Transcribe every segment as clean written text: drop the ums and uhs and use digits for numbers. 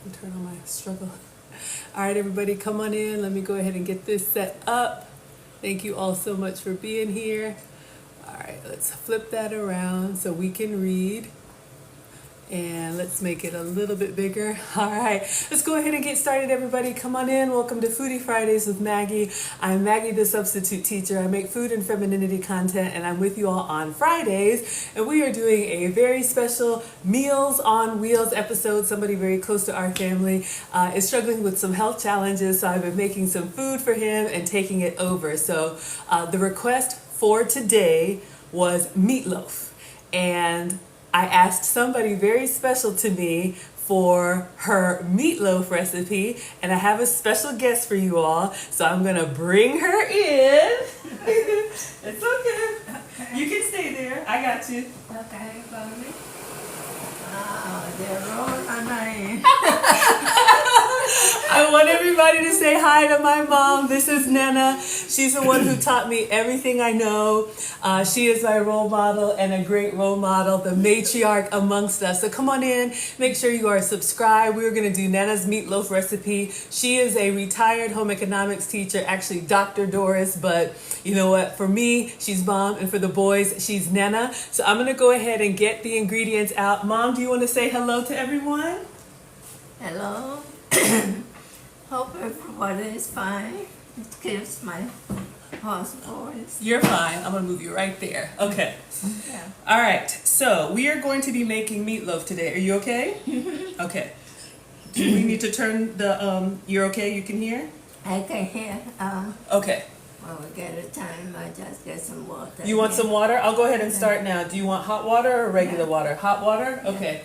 Turn on my struggle. All right, everybody, come on in. Let me go ahead and get this set up. Thank you all so much for being here. All right, let's flip that around so we can read. And let's make it a little bit bigger. All right, let's go ahead and get started, everybody. Come on in. Welcome to Foodie Fridays with Maggie. I'm Maggie the Substitute Teacher. I make food and femininity content, and I'm with you all on Fridays. And we are doing a very special Meals on Wheels episode. Somebody very close to our family is struggling with some health challenges, so I've been making some food for him and taking it over. So the request for today was meatloaf. And I asked somebody very special to me for her meatloaf recipe, and I have a special guest for you all, so I'm gonna bring her in. It's okay. You can stay there. I got you. Okay, follow me. Oh, they're rolling my name. I want everybody to say hi to my mom. This is Nana. She's the one who taught me everything I know. She is my role model and a great role model, the matriarch amongst us. So come on in, make sure you are subscribed. We're going to do Nana's meatloaf recipe. She is a retired home economics teacher, actually Dr. Doris, but you know what? For me, she's mom, and for the boys, she's Nana. So I'm going to go ahead and get the ingredients out. Mom, do you want to say hello to everyone? Hello. Hope everybody is fine. It keeps my hoarse voice. You're fine. I'm going to move you right there. Okay. Yeah. All right. So we are going to be making meatloaf today. Are you okay? Okay. Do we need to turn the, you're okay? You can hear? I can hear. Okay. When we get a time, I just get some water. You want some water? I'll go ahead and start now. Do you want hot water or regular water? Hot water? Okay.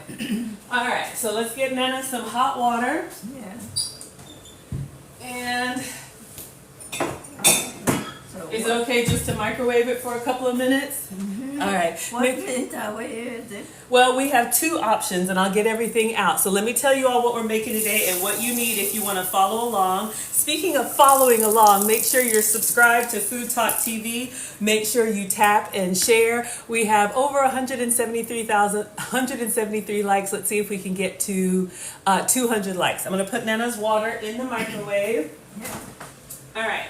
All right. So let's get Nana some hot water. Yeah. And So is it okay just to microwave it for a couple of minutes? All right. What meat are we using? Well, we have two options, and I'll get everything out. So let me tell you all what we're making today and what you need if you want to follow along. Speaking of following along, make sure you're subscribed to FoodtokTV. Make sure you tap and share. We have over 173 likes. Let's see if we can get to 200 likes. I'm going to put Nana's water in the microwave. Yeah. All right.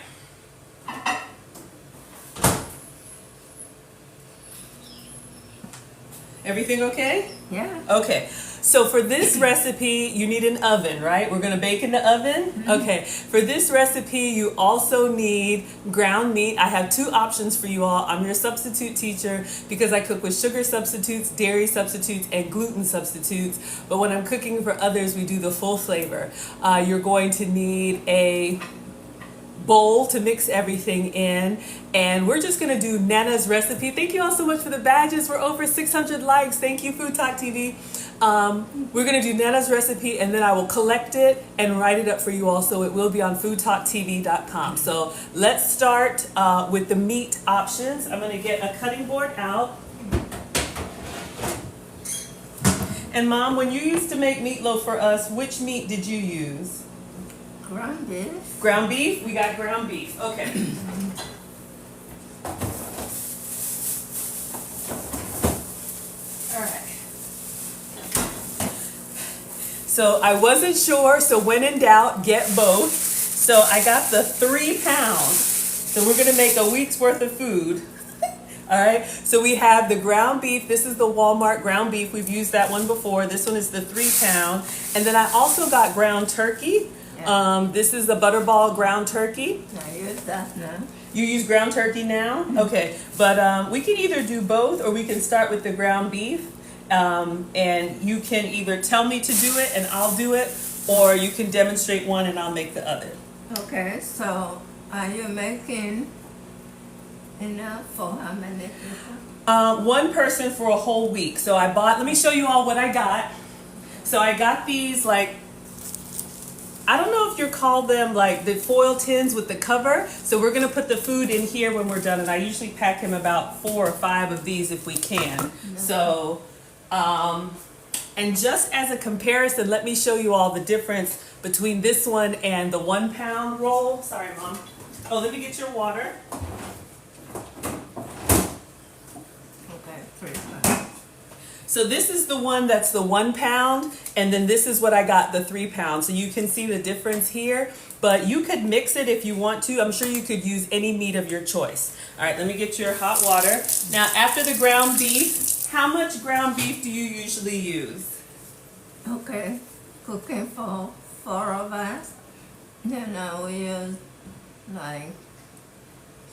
Everything okay? Yeah. Okay. So for this recipe, you need an oven, right? We're going to bake in the oven? Mm-hmm. Okay. For this recipe, you also need ground meat. I have two options for you all. I'm your substitute teacher because I cook with sugar substitutes, dairy substitutes, and gluten substitutes. But when I'm cooking for others, we do the full flavor. You're going to need a bowl to mix everything in, and we're just going to do Nana's recipe. Thank you all so much for the badges. We're over 600 likes. Thank you, FoodtokTV. We're going to do Nana's recipe, and then I will collect it and write it up for you all, so it will be on foodtoktv.com. So let's start with the meat options. I'm going to get a cutting board out. And Mom, when you used to make meatloaf for us, which meat did you use? Ground beef. Ground beef? We got ground beef. Okay. All right. So I wasn't sure, so when in doubt, get both. So I got the 3 pounds. So we're going to make a week's worth of food. All right. So we have the ground beef. This is the Walmart ground beef. We've used that one before. This one is the 3 pound. And then I also got ground turkey. This is the Butterball ground turkey. I use that now. You use ground turkey now? Okay, but we can either do both, or we can start with the ground beef, and you can either tell me to do it and I'll do it, or you can demonstrate one and I'll make the other. Okay, so are you making enough for how many people? One person for a whole week. So I bought, let me show you all what I got. So I got these, like, I don't know if you call them like the foil tins with the cover. So we're going to put the food in here when we're done. And I usually pack him about 4 or 5 of these if we can. No. So, and just as a comparison, let me show you all the difference between this one and the 1 pound roll. Sorry, Mom. Oh, let me get your water. Okay, 3 pounds. So this is the one that's the 1 pound, and then this is what I got, the 3 pounds. So you can see the difference here, but you could mix it if you want to. I'm sure you could use any meat of your choice. All right, let me get your hot water. Now, after the ground beef, how much ground beef do you usually use? Okay, cooking for 4 of us. Then I will use like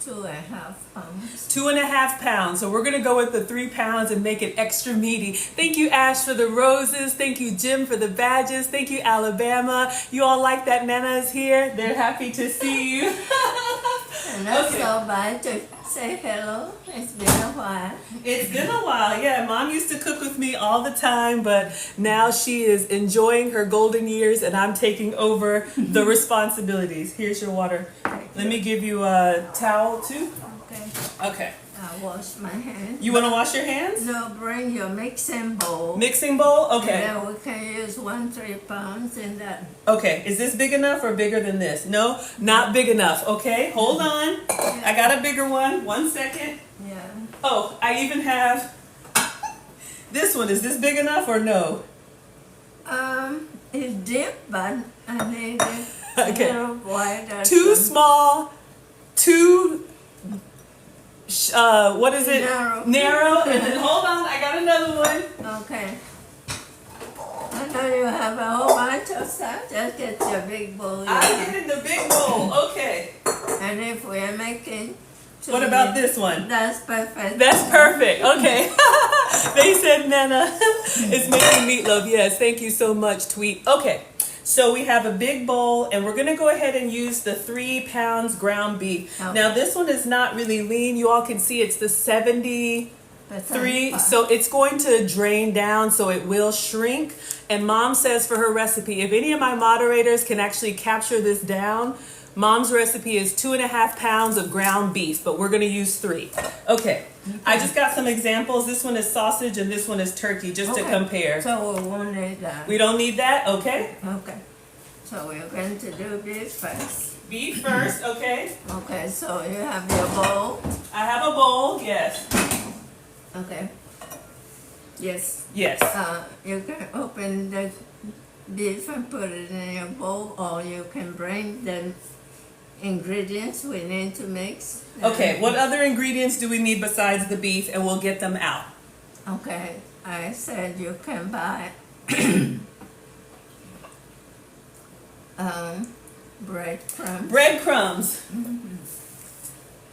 2.5 pounds. 2.5 pounds. So we're gonna go with the 3 pounds and make it extra meaty. Thank you, Ash, for the roses. Thank you, Jim, for the badges. Thank you, Alabama. You all like that Nana is here? They're happy to see you. And that's Okay. so bad to say hello. It's been a while. It's been a while. Yeah, Mom used to cook with me all the time, but now she is enjoying her golden years and I'm taking over the responsibilities. Here's your water. Let me give you a towel too. Okay. Okay. I wash my hands. You want to wash your hands? No, bring your mixing bowl. Mixing bowl? Okay. And then we can use 3 pounds in that. Okay, is this big enough or bigger than this? No, not big enough. Okay, hold on. I got a bigger one. 1 second. Yeah. Oh, I even have this one. Is this big enough or no? It's deep, but I need it Okay. a little wider. Too small, too, what is it? Narrow. Narrow. And then hold on, I got another one. Okay. I know you have a whole bunch of stuff. Just get your big bowl. I get in the big bowl. Okay. And if we're making. What about this one? That's perfect. That's perfect. Okay. They said Nana is making meatloaf. Yes, thank you so much, Tweet. Okay. So we have a big bowl and we're going to go ahead and use the 3 pounds ground beef. Okay. Now this one is not really lean. You all can see it's the 73. So it's going to drain down so it will shrink. And Mom says for her recipe, if any of my moderators can actually capture this down, Mom's recipe is 2.5 pounds of ground beef, but we're going to use 3. Okay. I just got some examples. This one is sausage and this one is turkey, just to compare. So we won't need that. We don't need that? Okay. Okay. So we're going to do beef first. Beef first, okay. Okay, so you have your bowl. I have a bowl, yes. Okay. Yes. Yes. You can open the beef and put it in your bowl, or you can bring the ingredients we need to mix. Okay, what other ingredients do we need besides the beef, and we'll get them out? Okay, I said you can buy breadcrumbs. Breadcrumbs.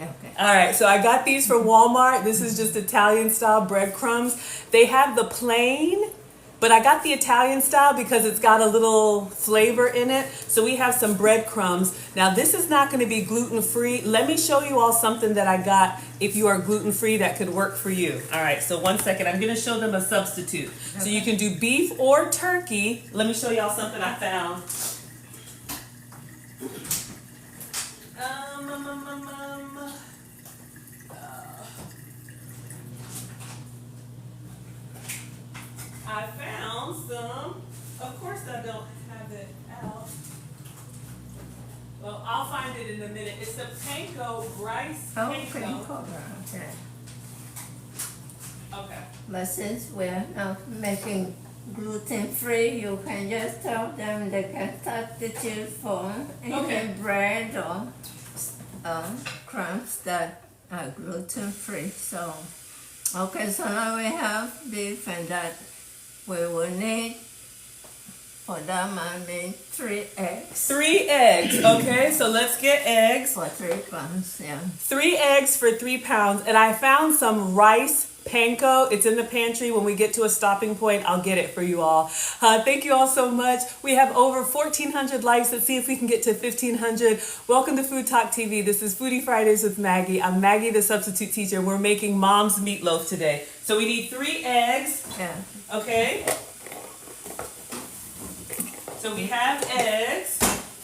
Okay. All right, so I got these from Walmart. This is just Italian style breadcrumbs. They have the plain, but I got the Italian style because it's got a little flavor in it. So we have some breadcrumbs. Now this is not going to be gluten free. Let me show you all something that I got if you are gluten free that could work for you. All right, so 1 second. I'm going to show them a substitute. Okay. So you can do beef or turkey. Let me show y'all something I found. I found some. Of course I don't have it out. Well, I'll find it in a minute. It's the panko rice panko. Okay. Okay. But since we're not making gluten free, you can just tell them they can substitute for any bread or crumbs that are gluten free. So, okay, so now we have beef, and that we will need, for that might be 3 eggs. 3 eggs, okay, so let's get eggs. For 3 pounds, yeah. 3 eggs for 3 pounds, and I found some rice panko. It's in the pantry. When we get to a stopping point, I'll get it for you all. Thank you all so much. We have over 1,400 likes. Let's see if we can get to 1,500. Welcome to Food Talk TV. This is Foodie Fridays with Maggie. I'm Maggie the Substitute Teacher. We're making Mom's meatloaf today. So we need 3 eggs. Yeah. Okay. So we have eggs.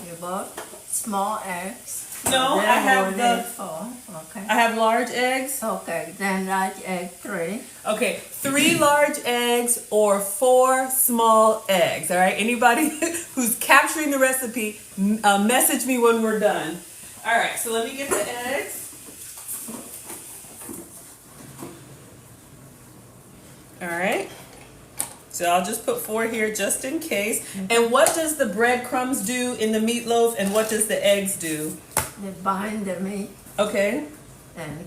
You bought small eggs. No, Then I have we'll the. need 4. Okay. I have large eggs. Okay, then large egg 3. Okay, 3 large eggs or 4 small eggs. All right. Anybody who's capturing the recipe, message me when we're done. All right. So let me get the eggs. All right. So I'll just put 4 here just in case. And what does the breadcrumbs do in the meatloaf, and what does the eggs do? They bind the meat Okay. and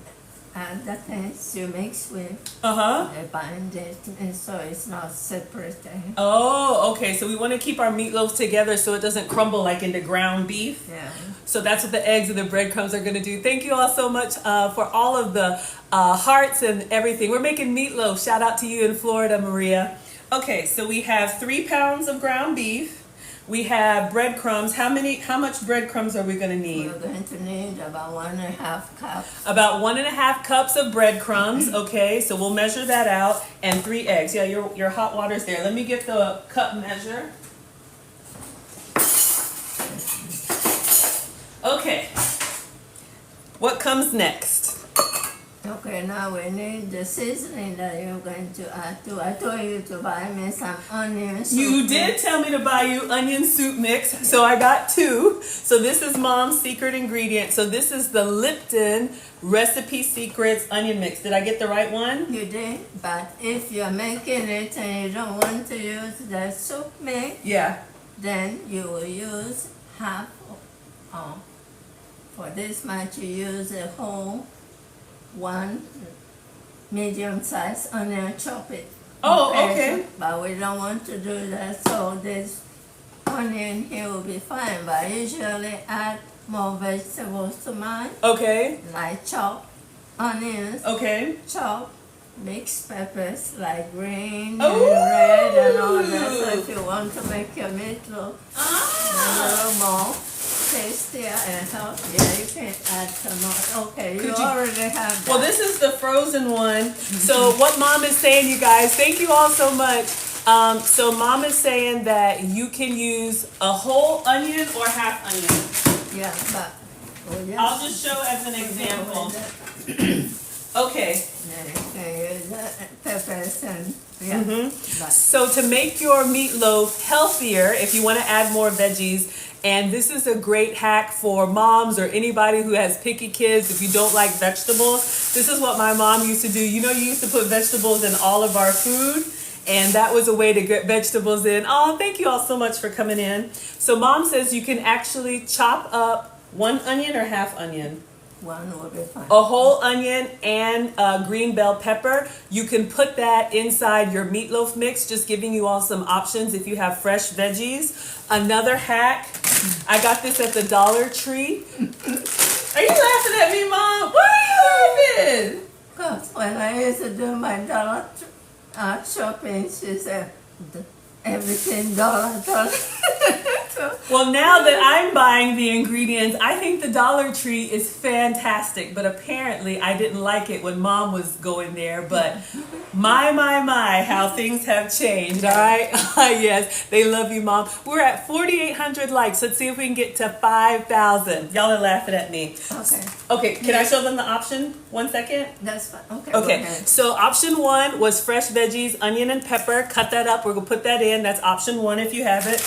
add the things you mix with. Uh-huh. They bind it, and so it's not separated. Oh, okay. So we want to keep our meatloaf together so it doesn't crumble like into ground beef. Yeah. So that's what the eggs and the breadcrumbs are going to do. Thank you all so much for all of the hearts and everything. We're making meatloaf. Shout out to you in Florida, Maria. Okay, so we have 3 pounds of ground beef. We have breadcrumbs. How much breadcrumbs are we going to need? We're going to need about 1.5 cups. About 1.5 cups of breadcrumbs. Okay, so we'll measure that out. And 3 eggs. Yeah, your hot water's there. Let me get the cup measure. Okay. What comes next? Okay, now we need the seasoning that you're going to add to. I told you to buy me some onions. You did tell me to buy you onion soup mix, so I got 2. So this is Mom's secret ingredient. So this is the Lipton Recipe Secrets onion mix. Did I get the right one? You did, but if you're making it and you don't want to use the soup mix, Yeah. then you will use half. For this much, you use a whole 1 medium-sized onion, chop it. Oh, okay. But we don't want to do that, so this onion here will be fine. But I usually add more vegetables to mine, Okay. like chopped onions, Okay. chopped mixed peppers, like green and Ooh. red and all that. So if you want to make your meatloaf a little more tastier and healthier, you can add some more. Okay, you already have that. Well, this is the frozen one. So what Mom is saying, you guys, thank you all so much. So Mom is saying that you can use a whole onion or half onion. Yeah, but I'll just show as an example. Okay. Then you can use peppers and yeah. But So to make your meatloaf healthier, if you want to add more veggies, and this is a great hack for moms or anybody who has picky kids, if you don't like vegetables, this is what my mom used to do. You know, you used to put vegetables in all of our food, and that was a way to get vegetables in. Oh, thank you all so much for coming in. So Mom says you can actually chop up 1 onion or half onion. 1 will be fine. A whole onion and green bell pepper. You can put that inside your meatloaf mix, just giving you all some options if you have fresh veggies. Another hack, I got this at the Dollar Tree. Are you laughing at me, Mom? Why are you laughing? Because when I used to do my dollar shopping, she said, everything dollar. Well, now that I'm buying the ingredients, I think the Dollar Tree is fantastic. But apparently, I didn't like it when Mom was going there. But my, how things have changed. All right. Yes, they love you, Mom. We're at 4,800 likes. Let's see if we can get to 5,000. Y'all are laughing at me. Okay. Okay. Can I show them the option? 1 second. That's fine. Okay. Okay, Go ahead. so option 1 was fresh veggies, onion and pepper. Cut that up. We're going to put that in. That's option 1 if you have it.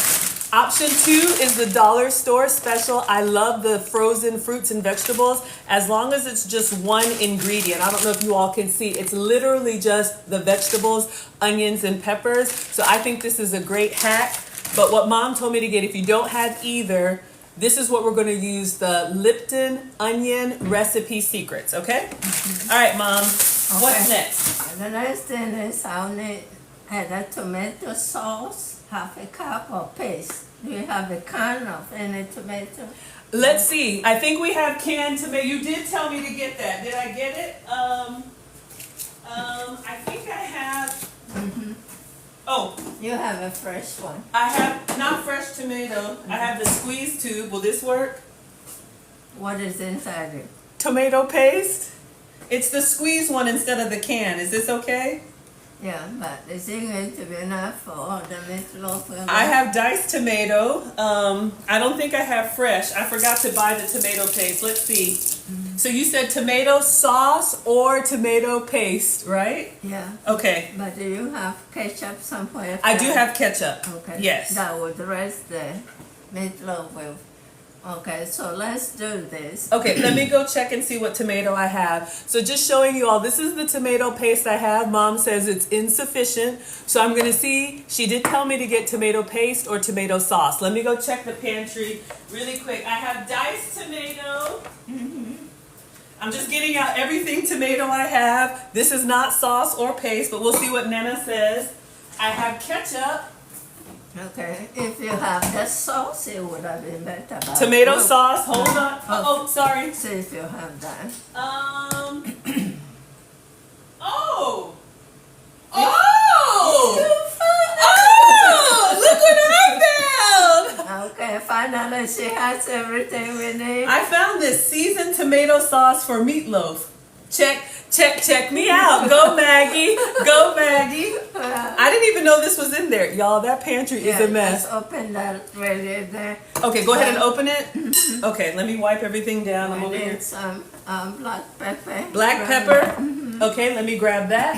Option 2 is the dollar store special. I love the frozen fruits and vegetables as long as it's just 1 ingredient. I don't know if you all can see. It's literally just the vegetables, onions, and peppers. So I think this is a great hack. But what Mom told me to get, if you don't have either, this is what we're going to use, the Lipton Onion Recipe Secrets, okay? All right, Mom, what's next? The next thing is I'll need a tomato sauce, half a cup of paste. Do you have a can of any tomato? Let's see. I think we have canned tomato. You did tell me to get that. Did I get it? I think I have. Oh, You have a fresh one. I have not fresh tomato. I have the squeeze tube. Will this work? What is inside it? Tomato paste. It's the squeeze one instead of the can. Is this okay? Yeah, but is it going to be enough for all the meatloaf? I have diced tomato. I don't think I have fresh. I forgot to buy the tomato paste. Let's see. So you said tomato sauce or tomato paste, right? Yeah. Okay. But do you have ketchup somewhere? I do have ketchup. Okay. Yes. That would dress the meatloaf with. Okay, so let's do this. Okay, let me go check and see what tomato I have. So just showing you all, this is the tomato paste I have. Mom says it's insufficient. So I'm gonna see, she did tell me to get tomato paste or tomato sauce. Let me go check the pantry really quick. I have diced tomato. I'm just getting out everything tomato I have. This is not sauce or paste, but we'll see what Nana says. I have ketchup. Okay, if you have the sauce, it would have been better. but Tomato we'll- sauce, hold on. Oh, sorry. See if you have that. Oh! Oh! Oh! Look what I found! Okay, finally she has everything we need. I found this seasoned tomato sauce for meatloaf. Check me out. Go Maggie. Go Maggie. I didn't even know this was in there. Y'all, that pantry is a mess. Just open that right there. Okay, go ahead and open it. Okay, let me wipe everything down. I'm We over here. need some black pepper. Black pepper. Okay, let me grab that.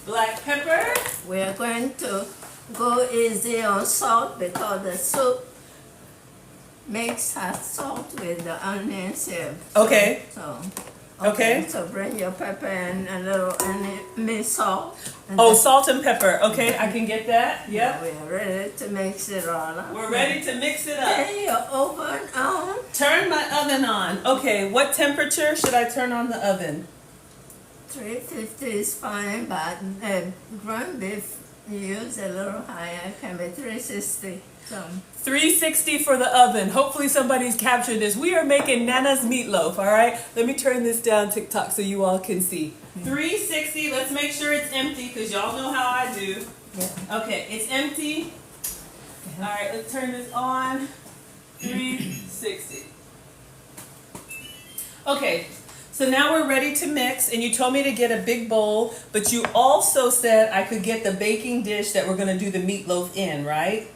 Black pepper. We are going to go easy on salt because the soup makes hot salt with the onions here. Okay. So, Okay. So bring your pepper and a little minced salt. And Oh, then- salt and pepper. Okay, I can get that. Yep. We are ready to mix it all up. We're ready to mix it up. Turn your oven on. Turn my oven on. Okay, what temperature should I turn on the oven? 350 is fine, but ground beef you use a little higher. Can be 360. So 360 for the oven. Hopefully somebody's captured this. We are making Nana's meatloaf, all right? Let me turn this down TikTok so you all can see. 360, let's make sure it's empty because y'all know how I do. yeah. Okay, it's empty. All right, let's turn this on. 360. Okay, so now we're ready to mix, and you told me to get a big bowl, but you also said I could get the baking dish that we're gonna do the meatloaf in, right?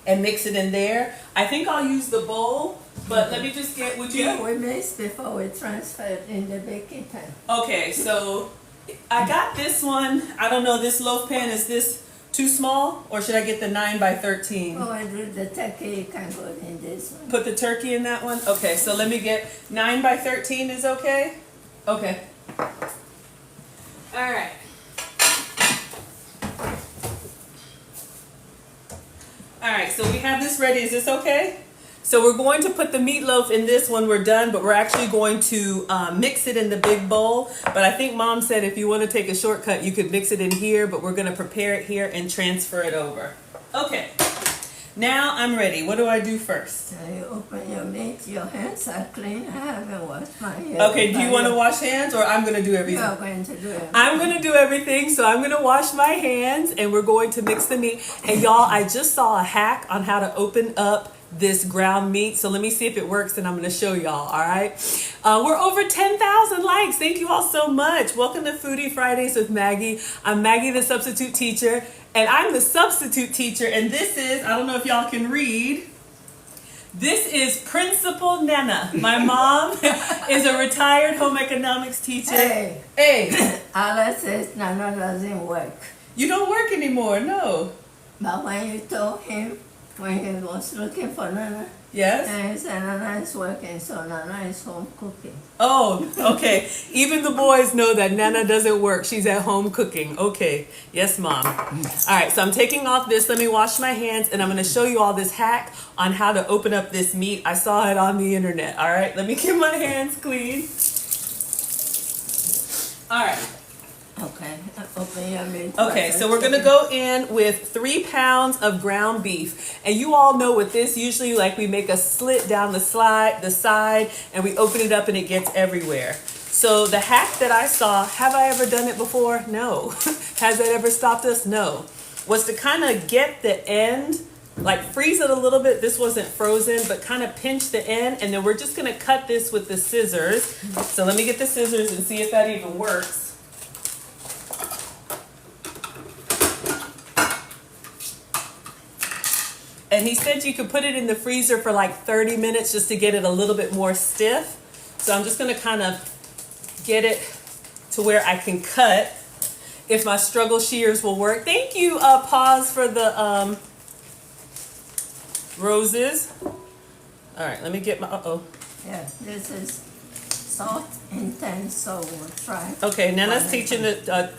And mix it in there. I think I'll use the bowl, but let me just get, would you? Yeah, we mixed before we transferred in the baking pan. Okay, so I got this one. I don't know, this loaf pan, is this too small? Or should I get the 9 by 13? Oh, I do the turkey, you can go in this one. Put the turkey in that one? Okay, so let me get 9 by 13 is okay? Okay. All right. All right, so we have this ready. Is this okay? So we're going to put the meatloaf in this when we're done, but we're actually going to mix it in the big bowl. But I think Mom said if you want to take a shortcut, you could mix it in here, but we're going to prepare it here and transfer it over. Okay, now I'm ready. What do I do first? So you open your meat, your hands are clean. I haven't washed my hands. Okay, do you want to wash hands or I'm going to do everything? You're going to do it. I'm going to do everything, so I'm going to wash my hands and we're going to mix the meat. And y'all, I just saw a hack on how to open up this ground meat, so let me see if it works and I'm going to show y'all, all right? We're over 10,000 likes. Thank you all so much. Welcome to Foodie Fridays with Maggie. I'm Maggie the Substitute Teacher, and I'm the substitute teacher, and this is, I don't know if y'all can read, this is Principal Nana. My mom is a retired home economics teacher. Hey. Hey, Alice says Nana doesn't work. you don't work anymore, no. But when you told him, when he was looking for Nana, Yes? and he said Nana is working, so Nana is home cooking. Oh, okay. Even the boys know that Nana doesn't work. She's at home cooking. Okay. Yes, Mom. All right, so I'm taking off this. Let me wash my hands, and I'm going to show you all this hack on how to open up this meat. I saw it on the internet. All right, let me get my hands clean. All right. Okay, open your meat. Okay, so we're gonna go in with 3 pounds of ground beef. And you all know with this, usually like we make a slit down the side, and we open it up and it gets everywhere. So the hack that I saw, have I ever done it before? No. Has that ever stopped us? No. Was to kind of get the end, like freeze it a little bit. This wasn't frozen, but kind of pinch the end, and then we're just gonna cut this with the scissors. So let me get the scissors and see if that even works. And he said you could put it in the freezer for like 30 minutes just to get it a little bit more stiff. So I'm just going to kind of get it to where I can cut if my struggle shears will work. Thank you, Pause, for the roses. All right, let me get my, uh-oh. Yeah, this is salt intense, so we'll try. Okay, Nana's teaching the,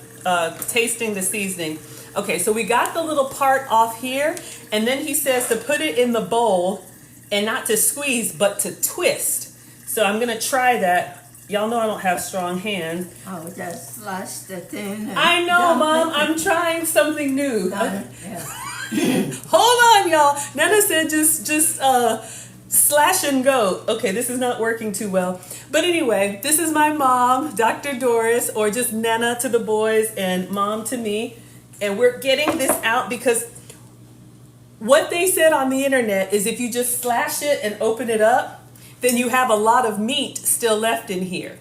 tasting the seasoning. Okay, so we got the little part off here, and then he says to put it in the bowl and not to squeeze, but to twist. So I'm gonna try that. Y'all know I don't have strong hands. Oh, just slash the thing. I know, Mom, I'm trying something new. Yeah. Hold on, y'all. Nana said just slash and go. Okay, this is not working too well. But anyway, this is my mom, Dr. Doris, or just Nana to the boys and Mom to me. And we're getting this out because what they said on the internet is if you just slash it and open it up, then you have a lot of meat still left in here.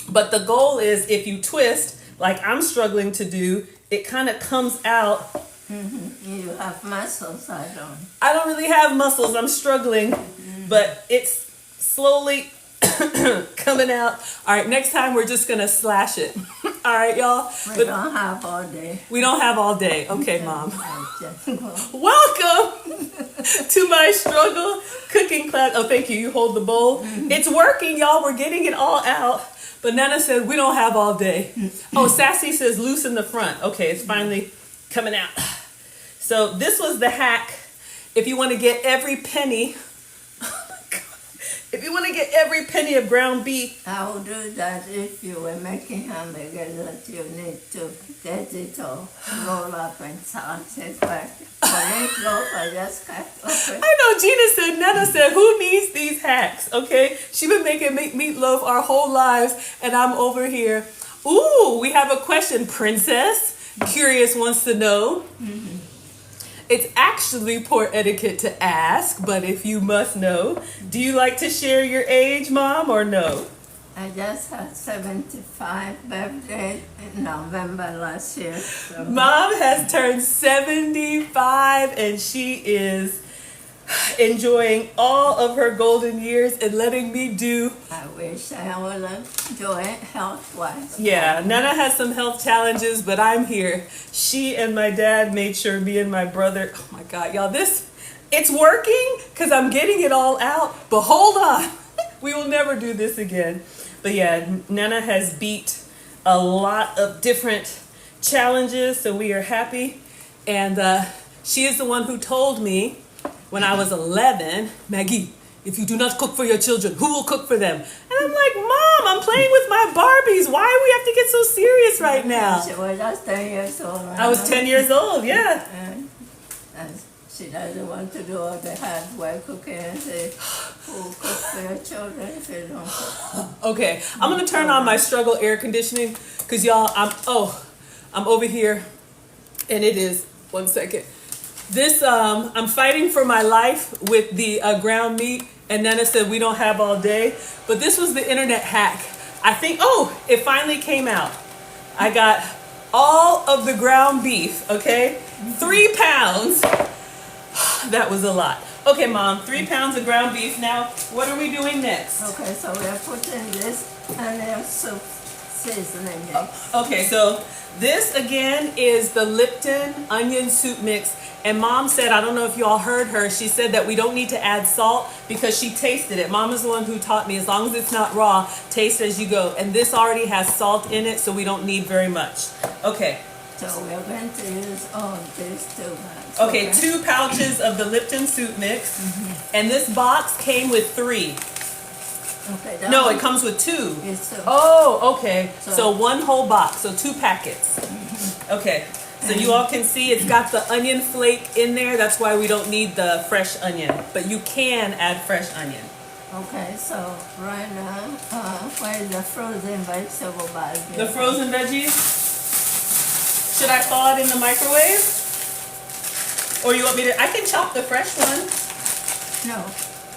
But the goal is if you twist, like I'm struggling to do, it kind of comes out. Mm-hmm. You have muscles, I don't. I don't really have muscles. I'm struggling, but it's slowly coming out. All right, next time we're just gonna slash it. All right, y'all. We don't have all day. We don't have all day. Okay, Mom. Well, Welcome to my struggle cooking class. Oh, thank you. You hold the bowl. It's working, y'all. We're getting it all out. But Nana said we don't have all day. Oh, Sassy says loosen the front. Okay, it's finally coming out. So this was the hack. If you want to get every penny, if you want to get every penny of ground beef. I would do that if you were making hamburgers, that you need to get it all roll up and salt it back. For meatloaf, I just cut open. I know Gina said, Nana said, who needs these hacks? Okay, she's been making meatloaf our whole lives, and I'm over here. Ooh, we have a question, Princess. Curious wants to know. It's actually poor etiquette to ask, but if you must know, do you like to share your age, Mom, or no? I just had 75 birthday in November last year. So. Mom has turned 75 and she is enjoying all of her golden years and letting me do. I wish I would enjoy it health-wise. Yeah, Nana has some health challenges, but I'm here. She and my dad made sure me and my brother, oh my God, y'all, it's working because I'm getting it all out, but hold on. We will never do this again. But yeah, Nana has beat a lot of different challenges, so we are happy. And she is the one who told me when I was 11, Maggie, if you do not cook for your children, who will cook for them? And I'm like, Mom, I'm playing with my Barbies. Why do we have to get so serious right now? She was just 10 years old. Right? I was 10 years old, yeah. And she doesn't want to do all the hard work cooking and say, who cook for your children if you don't cook? Okay, I'm gonna turn on my struggle air conditioning because y'all, I'm over here and it is, one second. This, I'm fighting for my life with the ground meat, and Nana said we don't have all day, but this was the internet hack. I think, oh, it finally came out. I got all of the ground beef, okay? 3 pounds. That was a lot. Okay, Mom, 3 pounds of ground beef. Now, what are we doing next? Okay, so we're putting this onion soup seasoning mix. Okay, so this again is the Lipton onion soup mix. And Mom said, I don't know if you all heard her, she said that we don't need to add salt because she tasted it. Mom is the one who taught me, as long as it's not raw, taste as you go. And this already has salt in it, so we don't need very much. Okay. So we're going to use all these 2 bags. Okay, 2 pouches of the Lipton soup mix. And this box came with 3. Okay, No, it comes with 2. It's 2. Oh, okay. So So- 1 whole box, so 2 packets. Okay. So you all can see it's got the onion flake in there. That's why we don't need the fresh onion. But you can add fresh onion. Okay, so right now, where is the frozen vegetable bag? The frozen veggies, should I thaw it in the microwave? Or you want me to, I can chop the fresh one. No,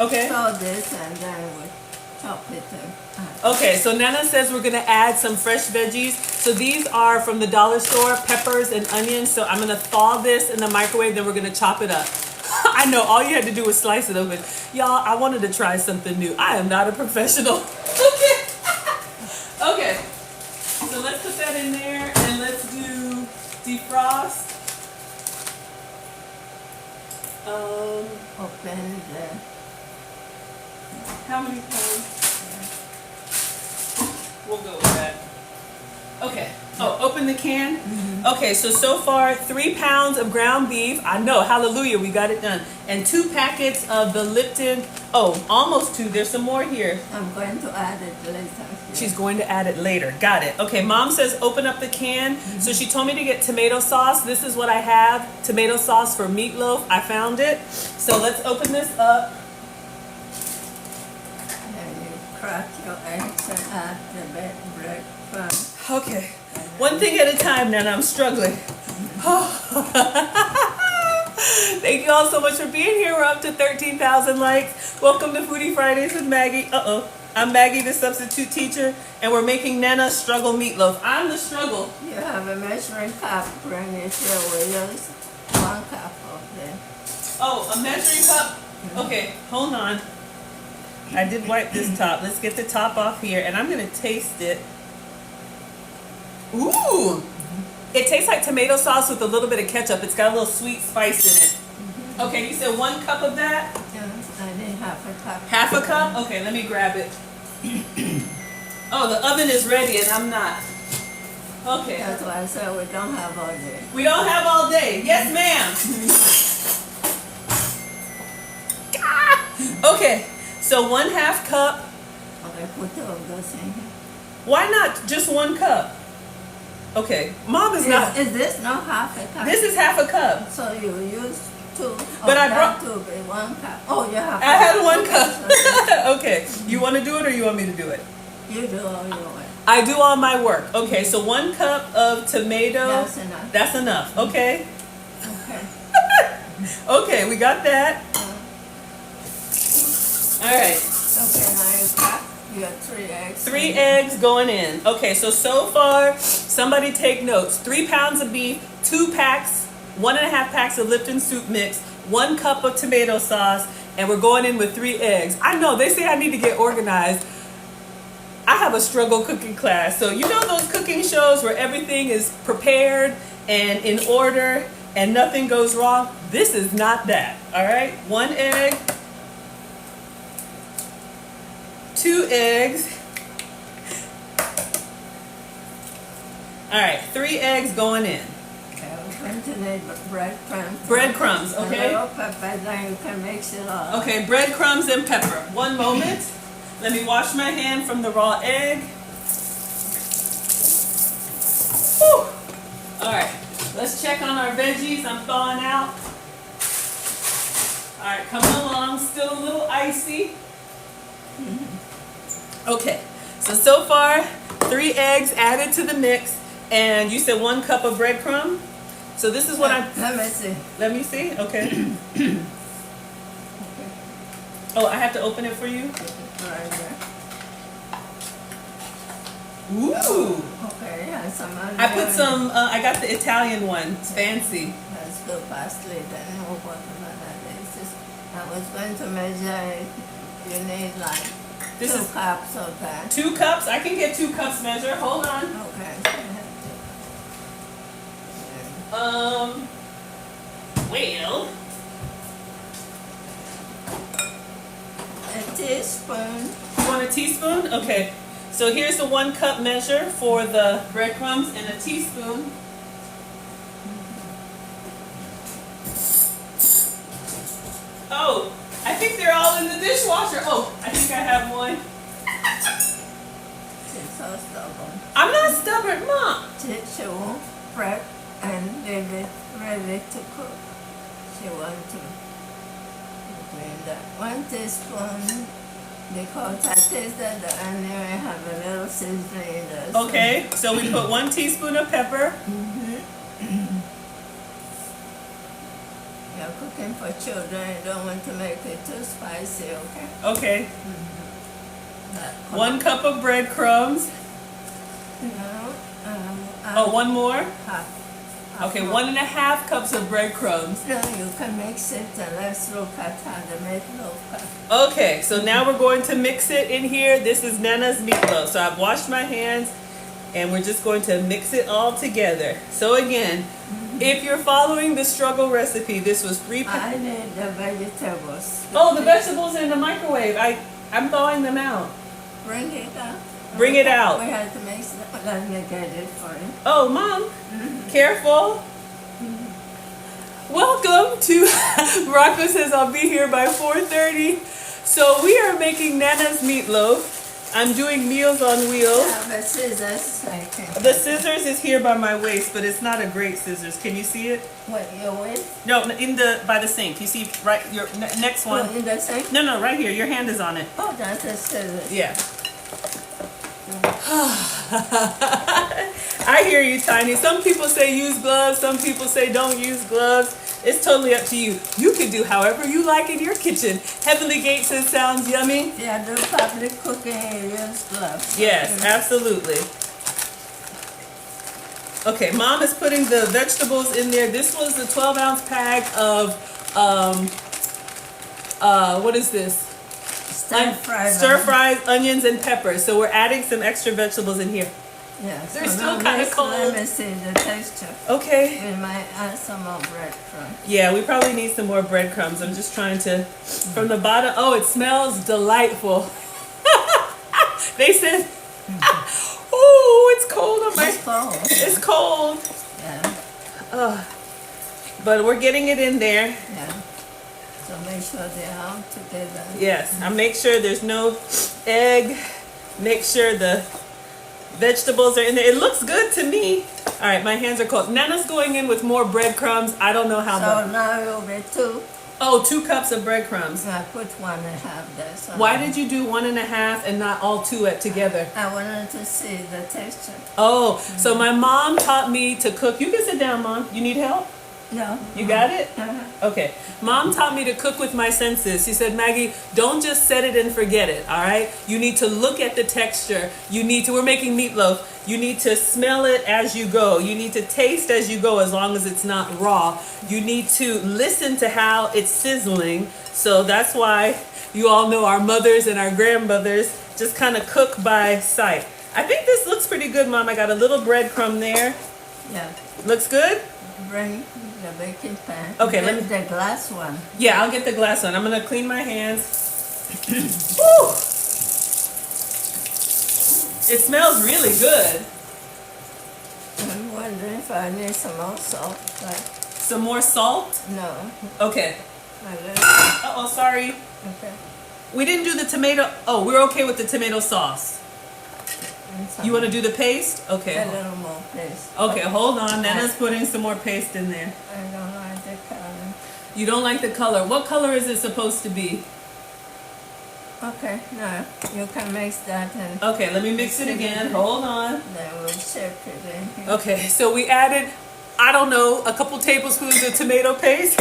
Okay. so this and then we chop it. Okay, so Nana says we're gonna add some fresh veggies. So these are from the dollar store, peppers and onions. So I'm gonna thaw this in the microwave, then we're gonna chop it up. I know, all you had to do was slice it open. Y'all, I wanted to try something new. I am not a professional. Okay. Okay. So let's put that in there and let's do defrost. Open the How many pounds? We'll go with that. Okay. Oh, open the can. Okay, so far 3 pounds of ground beef. I know, hallelujah, we got it done. And 2 packets of the Lipton. Oh, almost 2. There's some more here. I'm going to add it later. She's going to add it later. Got it. Okay, Mom says open up the can. So she told me to get tomato sauce. This is what I have. Tomato sauce for meatloaf. I found it. So let's open this up. And you crack your eggs and add the bread crumbs. Okay. One thing at a time, Nana. I'm struggling. Thank you all so much for being here. We're up to 13,000 likes. Welcome to Foodie Fridays with Maggie. I'm Maggie the Substitute Teacher, and we're making Nana struggle meatloaf. I'm the struggle. You have a measuring cup. Bring it here. We use 1 cup of them. Oh, a measuring cup? Okay, hold on. I did wipe this top. Let's get the top off here, and I'm going to taste it. Ooh! It tastes like tomato sauce with a little bit of ketchup. It's got a little sweet spice in it. Okay, you said 1 cup of that? Yeah, I need half a cup. Half a cup? Okay, let me grab it. Oh, the oven is ready and I'm not. Okay. That's why I said we don't have all day. We don't have all day. Yes, ma'am. Okay, so 1/2 cup. Okay, put 2 of those in here. Why not just 1 cup? Okay, Mom is not. Is this not half a cup? This is half a cup. So you use 2. But I brought. 2 be 1 cup. Oh, you have. I had 1 cup. Okay, you want to do it or you want me to do it? You do all your work. I do all my work. Okay, so 1 cup of tomato. That's enough. That's enough. Okay. Okay. Okay, we got that. All right. Okay, now you crack. You got 3 eggs. 3 eggs going in. Okay, so far, somebody take notes. 3 pounds of beef, 2 packs, 1.5 packs of Lipton soup mix, 1 cup of tomato sauce, and we're going in with 3 eggs. I know, they say I need to get organized. I have a struggle cooking class. So you know those cooking shows where everything is prepared and in order and nothing goes wrong? This is not that, all right? 1 egg. 2 eggs. All right, 3 eggs going in. Okay, we're going to need breadcrumbs. Breadcrumbs, okay? A little pepper, then you can mix it all. Okay, breadcrumbs and pepper. 1 moment. Let me wash my hand from the raw egg. Whew. All right, let's check on our veggies. I'm thawing out. All right, coming along. Still a little icy. Okay, so far 3 eggs added to the mix, and you said 1 cup of breadcrumb. So this is what Let me see. Let me see. Okay. Oh, I have to open it for you. Right there. Ooh. Okay, yeah, some other. I put some. I got the Italian one. It's fancy. Let's go parsley then. We'll work about that. It's just, I was going to measure. You need like This 2 is cups of that. 2 cups. I can get 2 cups measure. Hold on. Okay. Well. A teaspoon. You want a teaspoon? Okay. So here's the 1 cup measure for the breadcrumbs and a teaspoon. Oh, I think they're all in the dishwasher. Oh, I think I have one. She's so stubborn. I'm not stubborn, Mom. She won't prep and leave it ready to cook. She wants to bring that 1 teaspoon because I tasted the onion and have a little seasoning in there. Okay, so we put 1 teaspoon of pepper. You're cooking for children. You don't want to make it too spicy, okay? Okay. 1 That cup of breadcrumbs. No. Oh, 1 more? Half. Okay, 1.5 cups of breadcrumbs. No, you can mix it and let's look at how the meatloaf comes. Okay, so now we're going to mix it in here. This is Nana's meatloaf. So I've washed my hands and we're just going to mix it all together. So again, if you're following the struggle recipe, this was 3 pounds. I need the vegetables. Oh, the vegetables in the microwave. I'm thawing them out. Bring it out. Bring it out. We have to make some. Let me get it for you. Oh, Mom, careful. Welcome to Rocco says I'll be here by 4:30. So we are making Nana's meatloaf. I'm doing Meals on Wheels. The scissors. The scissors is here by my waist, but it's not a great scissors. Can you see it? What, your waist? No, by the sink. You see right your next one. Oh, in the sink? No, right here. Your hand is on it. Oh, that's the scissors. Yeah. I hear you, Tiny. Some people say use gloves. Some people say don't use gloves. It's totally up to you. You can do however you like in your kitchen. Heavenly Gate says sounds yummy. Yeah, do public cooking areas gloves. Yes, absolutely. Okay, Mom is putting the vegetables in there. This was the 12-ounce pack of what is this? Stir-fried onions and peppers. So we're adding some extra vegetables in here. Yeah, They're still kind of cold. Let me see the texture. Okay. We might add some more breadcrumbs. Yeah, we probably need some more breadcrumbs. I'm just trying to, from the bottom. Oh, it smells delightful. They said, oh, it's cold on my. It's cold. It's cold. Yeah. But we're getting it in there. Yeah. So make sure they're all together. Yes, I make sure there's no egg. Make sure the vegetables are in there. It looks good to me. All right, my hands are cold. Nana's going in with more breadcrumbs. I don't know how much. So now you'll be 2. Oh, 2 cups of breadcrumbs. I put 1.5 there. So Why did you do 1.5 and not all 2 together? I wanted to see the texture. Oh, so my mom taught me to cook. You can sit down, Mom. You need help? No. You got it? Uh-huh. Okay. Mom taught me to cook with my senses. She said, Maggie, don't just set it and forget it, all right? You need to look at the texture. We're making meatloaf. You need to smell it as you go. You need to taste as you go as long as it's not raw. You need to listen to how it's sizzling. So that's why you all know our mothers and our grandmothers just kind of cook by sight. I think this looks pretty good, Mom. I got a little breadcrumb there. Yeah. Looks good? Bring the baking pan. Okay, Get the glass one. Yeah, I'll get the glass one. I'm going to clean my hands. Woo! It smells really good. I'm wondering if I need some more salt. But Some more salt? no. Okay. A little. Uh-oh, sorry. Okay. We didn't do the tomato. Oh, we're okay with the tomato sauce. You want to do the paste? Okay. A little more paste. Okay, hold on. Nana's putting some more paste in there. I don't like the color. You don't like the color. What color is it supposed to be? Okay, now you can mix that and Okay, let me mix it again. Hold on. then we'll shape it in here. Okay, so we added, I don't know, a couple tablespoons of tomato paste.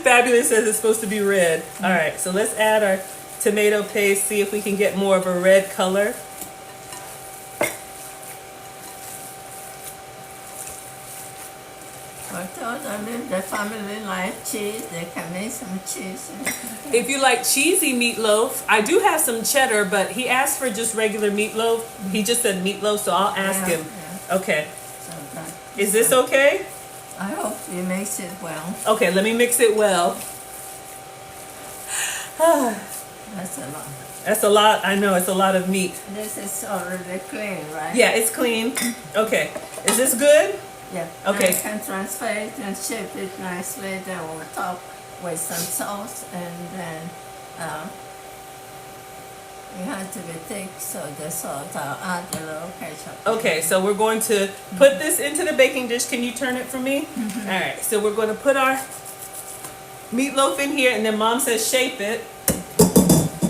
Fabulous says it's supposed to be red. All right, so let's add our tomato paste, see if we can get more of a red color. I told them if the family like cheese, they can make some cheese. If you like cheesy meatloaf, I do have some cheddar, but he asked for just regular meatloaf. He just said meatloaf, so I'll ask Yeah, him. yeah. Okay. So that, Is this okay? I hope you mix it well. Okay, let me mix it well. That's a lot. That's a lot. I know, it's a lot of meat. This is already clean, right? Yeah, it's clean. Okay. Is this good? Yeah. Okay. I can transfer it and shape it nicely. Then we'll top with some sauce, and then it has to be thick, so the salt. I'll add a little ketchup. Okay, so we're going to put this into the baking dish. Can you turn it for me? All right, so we're going to put our meatloaf in here, and then Mom says shape it.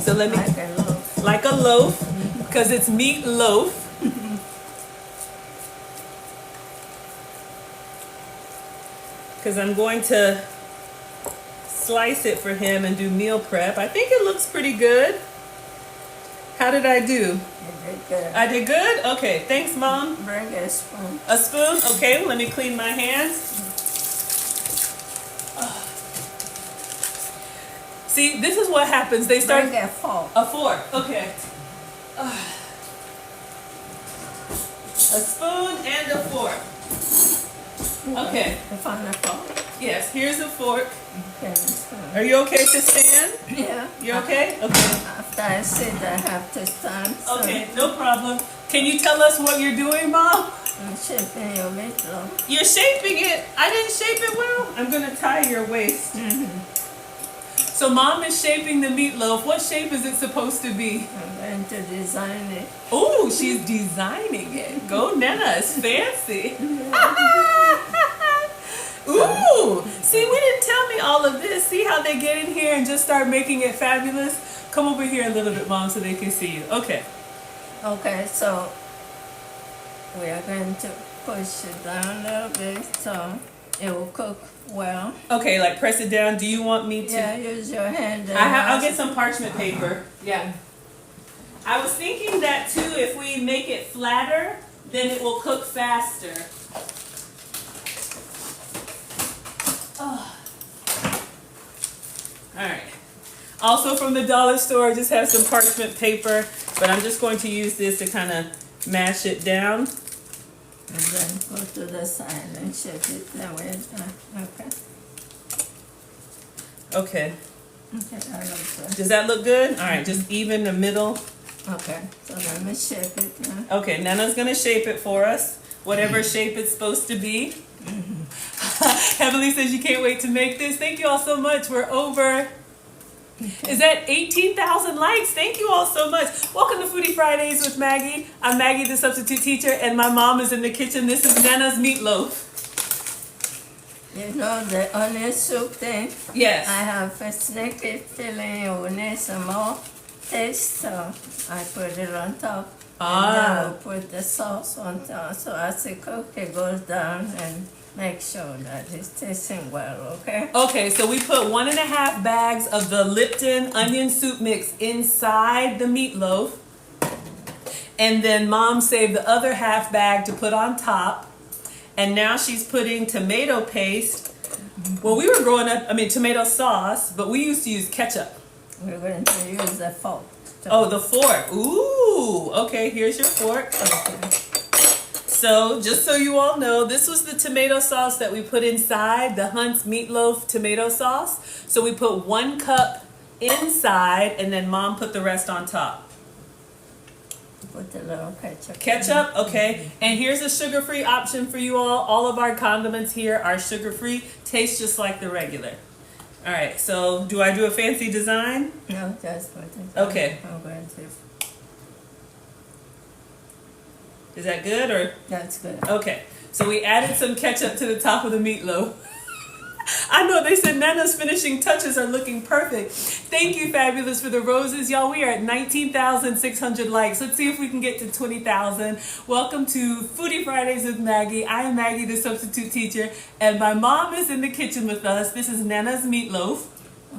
So let me, Like a loaf. like a loaf, because it's meatloaf. Because I'm going to slice it for him and do meal prep. I think it looks pretty good. How did I do? You did good. I did good? Okay, thanks, Mom. Bring a spoon. A spoon? Okay, let me clean my hands. See, this is what happens. They start... Bring a fork. A fork, okay. A spoon and a fork. Okay. I found a fork. Yes, here's a fork. Okay. So, Are you okay to stand? yeah. You okay? Okay. After I sit, I have to stand. So Okay, no problem. Can you tell us what you're doing, Mom? I'm shaping your meatloaf. You're shaping it. I didn't shape it well. I'm gonna tie your waist. So Mom is shaping the meatloaf. What shape is it supposed to be? I'm going to design it. Oh, she's designing it. Go Nana, it's fancy. Ooh, see, we didn't tell me all of this. See how they get in here and just start making it fabulous? Come over here a little bit, Mom, so they can see you. Okay. Okay, so we are going to push it down a little bit so it will cook well. Okay, like press it down. Do you want me to? Yeah, use your hand. And I'll get some parchment paper. Yeah. I was thinking that too, if we make it flatter, then it will cook faster. Oh. All right. Also from the dollar store, I just have some parchment paper, but I'm just going to use this to kind of mash it down. And then go to the side and shape it that way. Okay. Okay. Okay, that looks good. Does that look good? All right, just even the middle. Okay, so let me shape it now. Okay, Nana's gonna shape it for us, whatever shape it's supposed to be. Heavenly says you can't wait to make this. Thank you all so much. We're over. Is that 18,000 likes? Thank you all so much. Welcome to Foodie Fridays with Maggie. I'm Maggie the Substitute Teacher, and my mom is in the kitchen. This is Nana's meatloaf. You know the onion soup thing? Yes. I have a snaky feeling you will need some more taste, so I put it on top. And then I'll put the sauce on top. So as it cooks, it goes down and make sure that it's tasting well, okay? Okay, so we put 1.5 bags of the Lipton onion soup mix inside the meatloaf. And then Mom saved the other half bag to put on top. And now she's putting tomato paste. Well, we were growing up, tomato sauce, but we used to use ketchup. We're going to use the fork. Oh, the fork. Ooh, okay, here's your fork. Okay. So, just so you all know, this was the tomato sauce that we put inside, the Hunt's meatloaf tomato sauce. So we put 1 cup inside, and then Mom put the rest on top. Put a little ketchup. Ketchup, okay. And here's a sugar-free option for you all. All of our condiments here are sugar-free. Tastes just like the regular. All right, so do I do a fancy design? No, just put it. Okay. I'm going to. Is that good or? That's good. Okay, so we added some ketchup to the top of the meatloaf. I know they said Nana's finishing touches are looking perfect. Thank you, Fabulous, for the roses. Y'all, we are at 19,600 likes. Let's see if we can get to 20,000. Welcome to Foodie Fridays with Maggie. I am Maggie, the Substitute Teacher, and my mom is in the kitchen with us. This is Nana's meatloaf.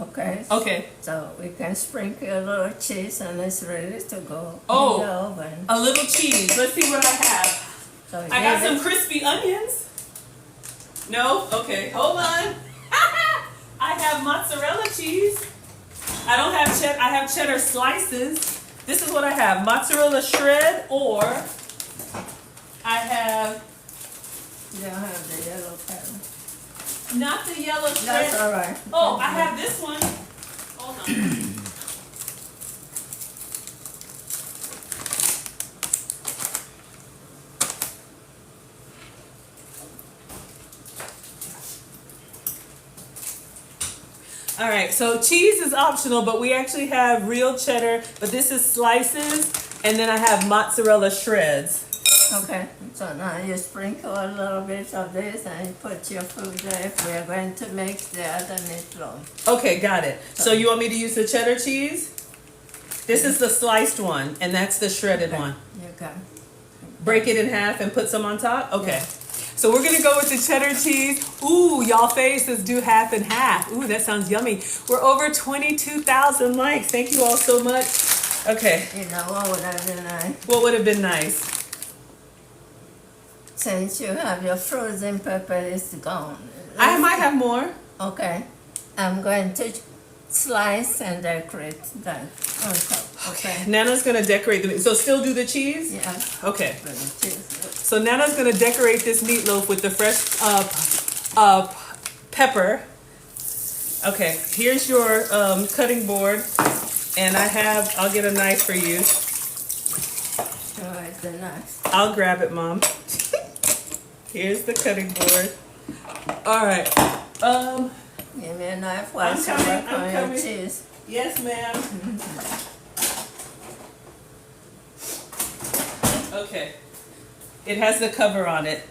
Okay. Okay. So we can sprinkle a little cheese and it's ready to go Oh, in the oven. a little cheese. Let's see what I have. So I got some crispy onions. No? Okay, hold on. I have mozzarella cheese. I don't have cheddar. I have cheddar slices. This is what I have. Mozzarella shred, or I have... You don't have the yellow pepper. Not the yellow shred. That's all right. Oh, I have this one. Hold on. All right, so cheese is optional, but we actually have real cheddar, but this is slices, and then I have mozzarella shreds. Okay, so now you sprinkle a little bit of this and you put your food there. We're going to mix the other meatloaf. Okay, got it. So you want me to use the cheddar cheese? This is the sliced one, and that's the shredded one. You can. Break it in half and put some on top? Okay. So we're gonna go with the cheddar cheese. Ooh, y'all faces do half and half. Ooh, that sounds yummy. We're over 22,000 likes. Thank you all so much. Okay. You know what would have been nice? What would have been nice? Since you have your frozen pepper, it's gone. I might have more. Okay, I'm going to slice and decorate that on top. Okay. Nana's gonna decorate the meat. So still do the cheese? Yeah. Okay. For the cheese. So Nana's gonna decorate this meatloaf with the fresh pepper. Okay, here's your cutting board, and I'll get a knife for you. Where's the knife? I'll grab it, Mom. Here's the cutting board. All right. Give me a knife while I'm I coming, work I'm on coming. your cheese. Yes, ma'am. Okay. It has the cover on it.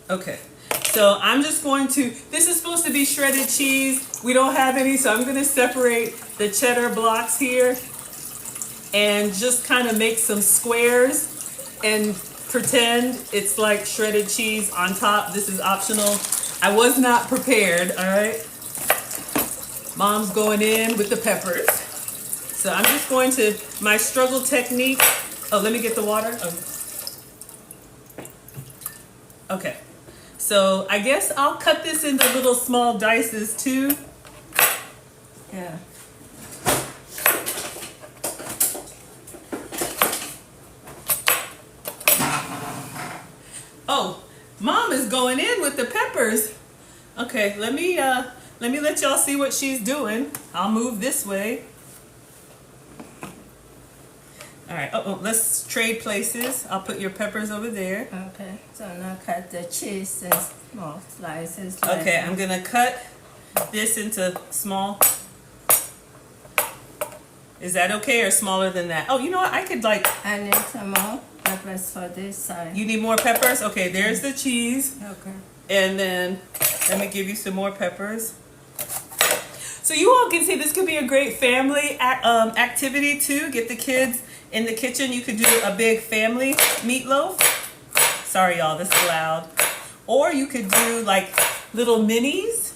Okay. So I'm just going to, this is supposed to be shredded cheese. We don't have any, so I'm going to separate the cheddar blocks here and just kind of make some squares and pretend it's like shredded cheese on top. This is optional. I was not prepared, all right? Mom's going in with the peppers. So I'm just going to, my struggle technique. Oh, let me get the water. Oh. Okay. So I guess I'll cut this into little small dices too. Yeah. Oh, Mom is going in with the peppers. Okay, let me let y'all see what she's doing. I'll move this way. All right. Oh, let's trade places. I'll put your peppers over there. Okay. So now cut the cheese in small slices. Okay, I'm gonna cut this into small. Is that okay, or smaller than that? Oh, you know what? I could like. I need some more peppers for this side. You need more peppers? Okay, there's the cheese. Okay. And then let me give you some more peppers. So you all can see this could be a great family activity too. Get the kids in the kitchen. You could do a big family meatloaf. Sorry y'all, this is loud. Or you could do like little minis.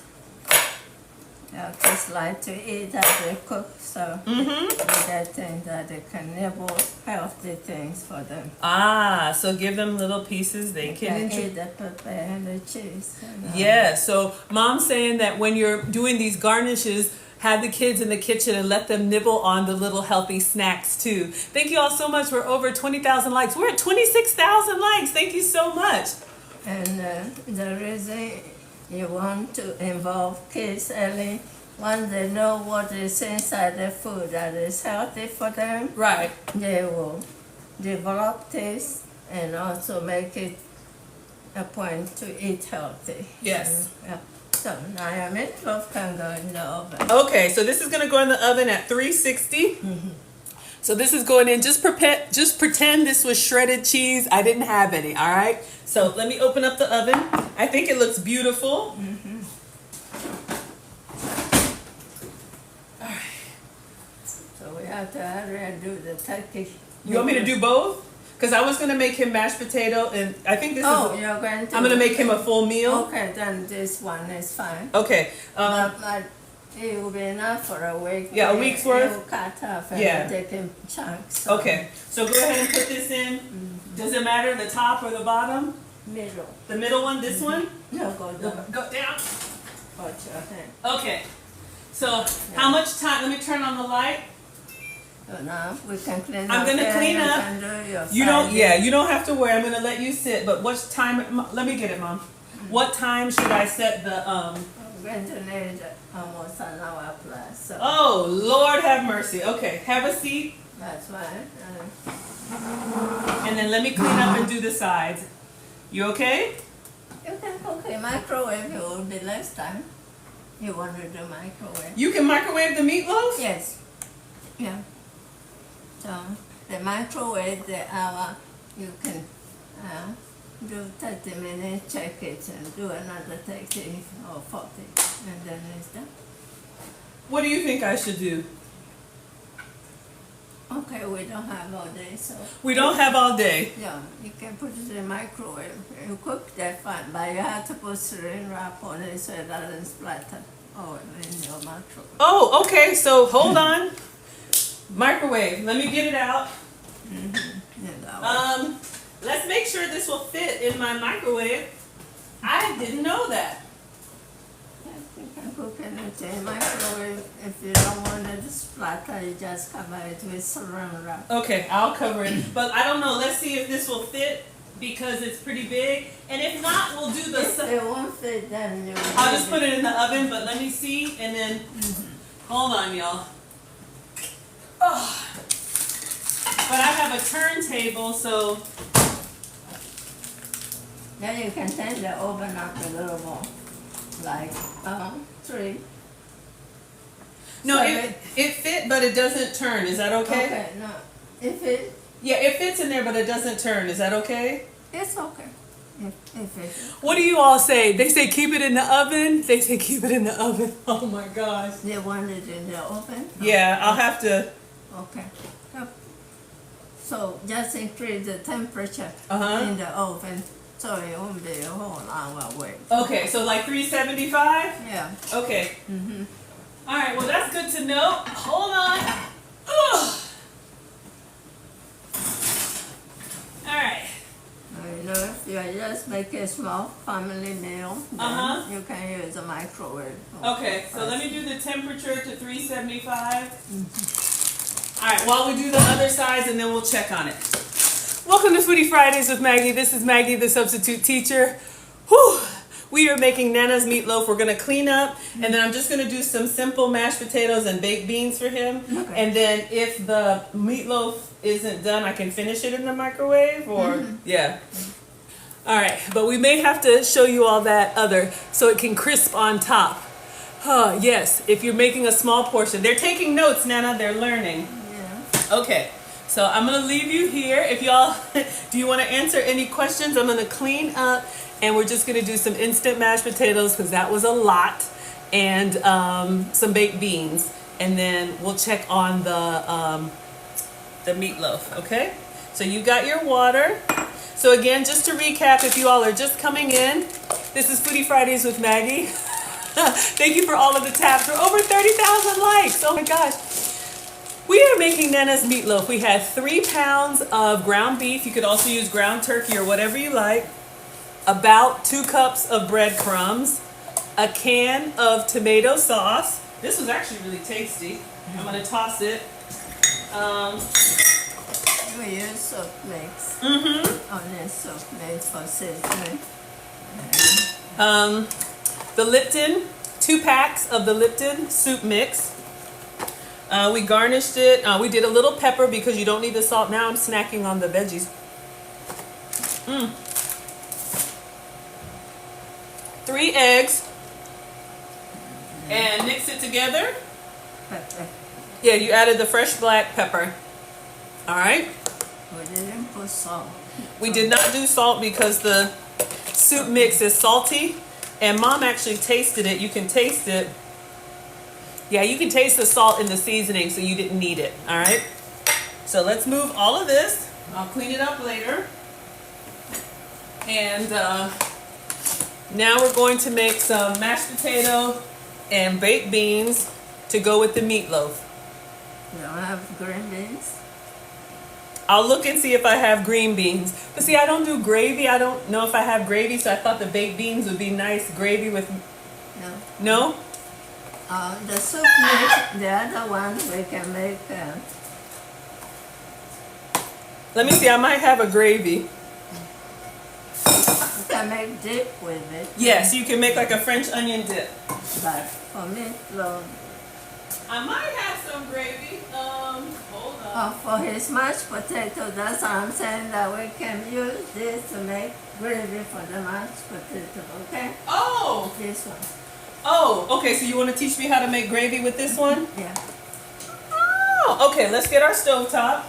Yeah, kids like to eat as they cook, so we get things that they can nibble healthy things for them. Ah, so give them little pieces they can enjoy. Eat the pepper and the cheese. Yeah, so Mom's saying that when you're doing these garnishes, have the kids in the kitchen and let them nibble on the little healthy snacks too. Thank you all so much. We're over 20,000 likes. We're at 26,000 likes. Thank you so much. And the reason you want to involve kids early, once they know what is inside the food that is healthy for them, Right. they will develop taste and also make it a point to eat healthy. Yes. Yeah. So now your meatloaf can go in the oven. Okay, so this is going to go in the oven at 360. So this is going in. Just pretend this was shredded cheese. I didn't have any, all right? So let me open up the oven. I think it looks beautiful. All right. So we have to hurry and do the turkey. You want me to do both? Because I was going to make him mashed potato, and I think this Oh, is... you're going to... I'm going to make him a full meal. Okay, then this one is fine. Okay. But it will be enough for a week. Yeah, a week's worth? It will cut off and Yeah. take in chunks. Okay, so go ahead and put this in. Does it matter the top or the bottom? Middle. The middle one, this one? No, go down. Go down. Watch your hand. Okay. So how much time? Let me turn on the light. So now we can clean up. I'm gonna clean up. You don't. Yeah, you don't have to worry. I'm gonna let you sit. But what time? Let me get it, Mom. What time should I set the? We're going to need almost an hour plus. So Oh Lord, have mercy. Okay, have a seat, that's fine. and then let me clean up and do the sides. You okay? You can cook in microwave. It will be less time. You want to do microwave? You can microwave the meatloaf? Yes. Yeah. So the microwave, the hour, you can do 30 minutes, check it, and do another 30 or 40, and then it's done. What do you think I should do? Okay, we don't have all day, so We don't have all day. yeah, you can put it in the microwave. You cook that fine, but you have to put saran wrap on it so it doesn't splatter all in your microwave. Oh, okay. So hold on. Microwave. Let me get it out. Yeah, Let's make sure this will fit in my microwave. I didn't know that. you can cook anything in microwave. If you don't want it to splatter, you just cover it with saran wrap. Okay, I'll cover it. But I don't know. Let's see if this will fit. because it's pretty big. And if not, we'll do the. If it won't fit, then you. I'll just put it in the oven, but let me see, and then hold on, y'all. Oh. But I have a turntable, so. Then you can turn the oven up a little more, like 3. No, So it fit, but it doesn't turn. Is that okay? Okay, no, if it. Yeah, it fits in there, but it doesn't turn. Is that okay? It's okay. If it. What do you all say? They say keep it in the oven. They say keep it in the oven. Oh my gosh. They want it in the oven? Yeah, I'll have to. Okay. So just increase the temperature Uh-huh. in the oven, so it won't be a whole long way. Okay, so like 375? Yeah. Okay. Mm-hmm. All right, well that's good to know. Hold on. Ugh. All right. You know, if you just make a small family meal, then you can use a microwave. Okay, so let me do the temperature to 375. All right, while we do the other sides, and then we'll check on it. Welcome to Foodie Fridays with Maggie. This is Maggie the Substitute Teacher. Whew. We are making Nana's meatloaf. We're going to clean up, and then I'm just going to do some simple mashed potatoes and baked beans for him. Okay. And then if the meatloaf isn't done, I can finish it in the microwave, or, yeah. All right, but we may have to show you all that other so it can crisp on top. Yes, if you're making a small portion. They're taking notes, Nana. They're learning. Yeah. Okay, so I'm going to leave you here. If y'all, do you want to answer any questions? I'm going to clean up. And we're just going to do some instant mashed potatoes because that was a lot, and some baked beans, and then we'll check on the meatloaf. Okay, so you got your water. So again, just to recap, if you all are just coming in, this is Foodie Fridays with Maggie. Thank you for all of the taps. We're over 30,000 likes. Oh my gosh. We are making Nana's meatloaf. We had 3 pounds of ground beef. You could also use ground turkey or whatever you like. About 2 cups of breadcrumbs, a can of tomato sauce. This was actually really tasty. I'm going to toss it. We use soap mix. Onion soap mix for seasoning. The Lipton, 2 packs of the Lipton soup mix. We garnished it. We did a little pepper because you don't need the salt. Now I'm snacking on the veggies. 3 eggs, and mix it together. Pepper. Yeah, you added the fresh black pepper. All right. We didn't put salt. We did not do salt because the soup mix is salty, and Mom actually tasted it. You can taste it. Yeah, you can taste the salt in the seasoning, so you didn't need it. All right. So let's move all of this. I'll clean it up later. And now we're going to make some mashed potato and baked beans to go with the meatloaf. You don't have green beans? I'll look and see if I have green beans. But see, I don't do gravy. I don't know if I have gravy, so I thought the baked beans would be nice gravy with... No. No? The soup mix, the other one we can make... Let me see, I might have a gravy. You can make dip with it. Yes, you can make like a French onion dip. But for meatloaf... I might have some gravy. Hold on. For his mashed potato, that's what I'm saying, that we can use this to make gravy for the mashed potato, okay? Oh! This one. Oh, okay, so you want to teach me how to make gravy with this one? Yeah. Oh, okay, let's get our stovetop.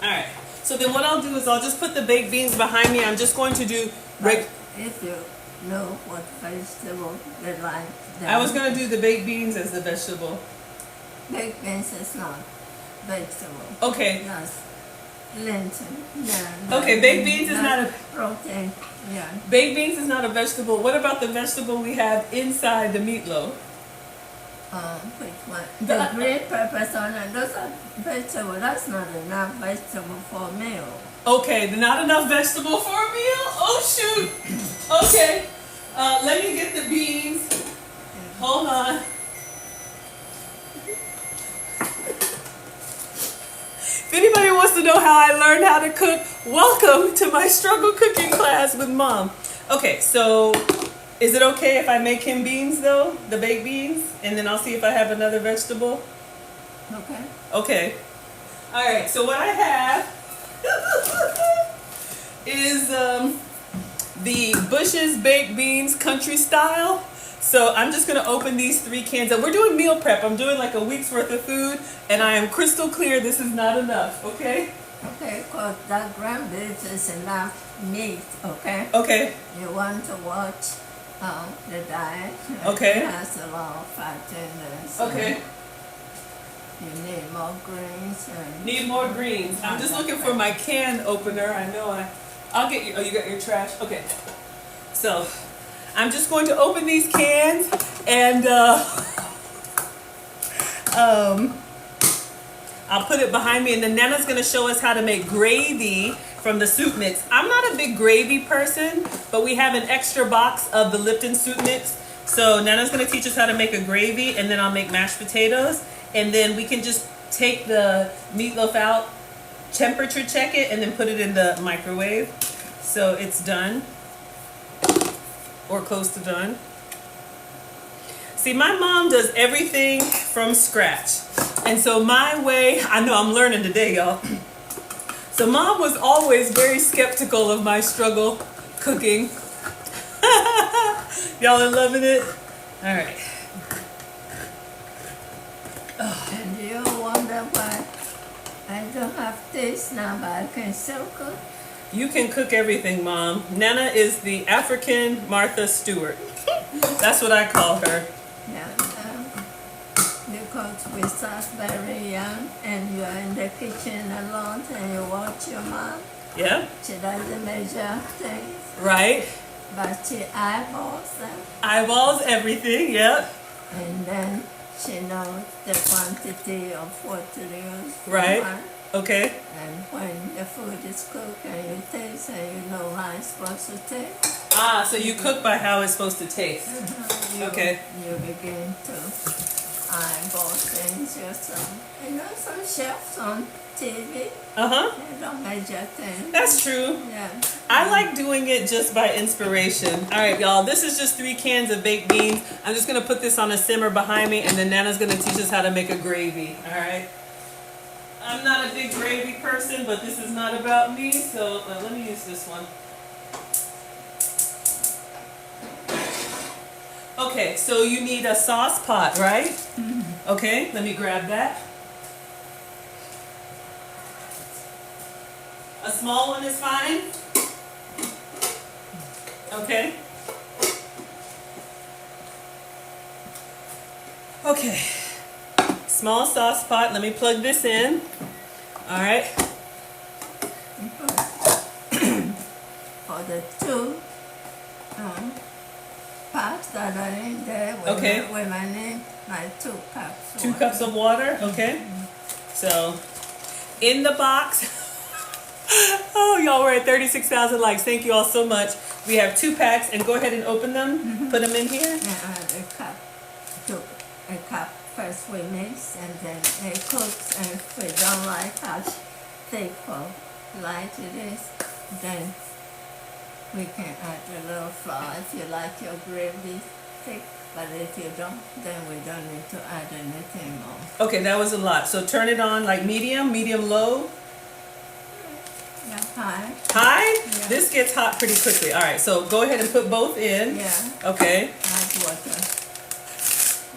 Alright, so then what I'll do is I'll just put the baked beans behind me. I'm just going to do... If you know what vegetable they like. I was going to do the baked beans as the vegetable. Baked beans is not vegetable. Okay. That's lentil. Yeah, okay, baked beans is not a... protein. Yeah. Baked beans is not a vegetable. What about the vegetable we have inside the meatloaf? Which one? The green peppers on it. Those are vegetable. That's not enough vegetable for a meal. Okay, not enough vegetable for a meal? Oh, shoot. Okay. Let me get the beans. Hold on. If anybody wants to know how I learned how to cook, welcome to my struggle cooking class with Mom. Okay, so is it okay if I make him beans though? The baked beans? And then I'll see if I have another vegetable? Okay. Okay. All right, so what I have is the Bush's baked beans country style. So I'm just gonna open these 3 cans up. We're doing meal prep. I'm doing like a week's worth of food, and I am crystal clear this is not enough, okay? Okay, because that ground beef is enough meat, okay? Okay. You want to watch the diet. Okay. It has a lot of fat in it. So Okay. you need more greens. And Need more greens. I'm just looking for my can opener. I know I'll get you. Oh, you got your trash? Okay. So I'm just going to open these cans and I'll put it behind me, and then Nana's gonna show us how to make gravy from the soup mix. I'm not a big gravy person, but we have an extra box of the Lipton soup mix. So Nana's gonna teach us how to make a gravy, and then I'll make mashed potatoes, and then we can just take the meatloaf out, temperature check it, and then put it in the microwave. So it's done, or close to done. See, my mom does everything from scratch. And so my way, I know I'm learning today, y'all. So Mom was always very skeptical of my struggle cooking. Y'all are loving it? All right. And you wonder why I don't have this now, but I can still cook. You can cook everything, Mom. Nana is the African Martha Stewart. That's what I call her. Yeah, because we start very young and you're in the kitchen a lot and you watch your mom. Yeah? She doesn't measure things, Right? but she eyeballs them. Eyeballs everything, yep. And then she knows the quantity of what to use. for Right. her. Okay. And when the food is cooked and you taste and you know how it's supposed to taste. Ah, so you cook by how it's supposed to taste. Okay. You begin to eyeball things yourself. You know, some chefs on TV, Uh-huh. they don't measure things. That's true. Yeah. I like doing it just by inspiration. All right, y'all, this is just 3 cans of baked beans. I'm just gonna put this on a simmer behind me, and then Nana's gonna teach us how to make a gravy, all right? I'm not a big gravy person, but this is not about me, so let me use this one. Okay, so you need a sauce pot, right? Mm-hmm. Okay, let me grab that. A small one is fine. Okay. Okay. Small sauce pot. Let me plug this in. All right. For the 2 pots that are in there, Okay. with my name, my 2 cups. 2 cups of water. Okay. So, in the box. Oh, y'all, we're at 36,000 likes. Thank you all so much. We have 2 packs, and go ahead and open them. Put them in here. And add a cup. First we mix and then it cooks, and if we don't like how thick or light it is, then we can add a little flour if you like your gravy thick, but if you don't, then we don't need to add anything more. Okay, that was a lot. So turn it on like medium, low. Yeah, high. High? Yeah. This gets hot pretty quickly. All right, so go ahead and put both in. Yeah, Okay. add water.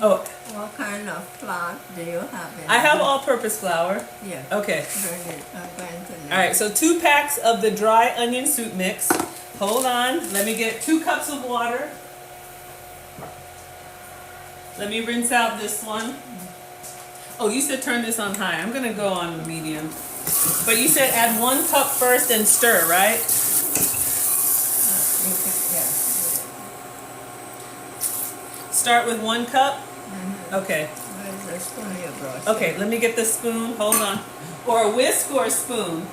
Oh, What kind of flour do you have in I have there? all-purpose flour. Yeah. Okay. Bring it. I'm going to All right, so 2 packs of the dry onion soup mix. Hold on. Let me get 2 cups of water. Let me rinse out this one. Oh, you said turn this on high. I'm going to go on medium. But you said add 1 cup first and stir, right? Yeah. Start with 1 cup? Okay. Where's the spoon you brought? Okay, let me get the spoon. Hold on. Or a whisk or a spoon?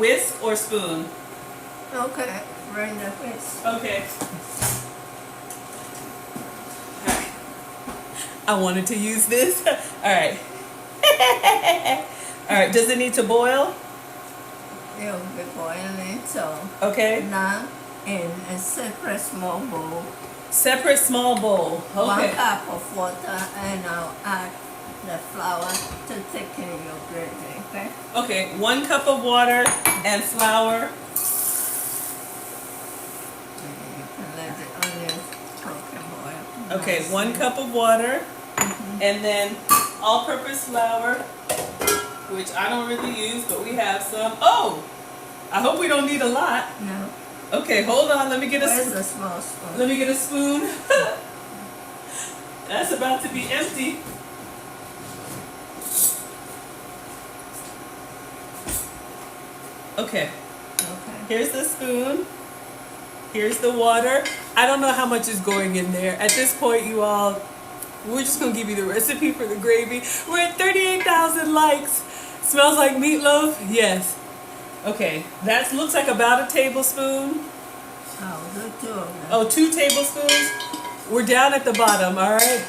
Whisk or spoon? Okay, bring the fish. Okay. Alright. I wanted to use this. Alright. All right, does it need to boil? It'll be boiling, so Okay. now in a separate small bowl, Separate small bowl. 1 Okay. cup of water, and I'll add the flour to thicken your gravy, okay? Okay, 1 cup of water and flour. And you can let the onions cook and boil. Okay, nicely. 1 cup of water, and then all-purpose flour, which I don't really use, but we have some. Oh, I hope we don't need a lot. No. Okay, hold on. Let me get Where's the small spoon? Let me get a spoon. That's about to be empty. Okay, Okay. here's the spoon. Here's the water. I don't know how much is going in there. At this point, you all, we're just gonna give you the recipe for the gravy. We're at 38,000 likes. Smells like meatloaf? Yes. Okay, that looks like about a tablespoon. I'll do 2 of them. Oh, 2 tablespoons. We're down at the bottom, all right?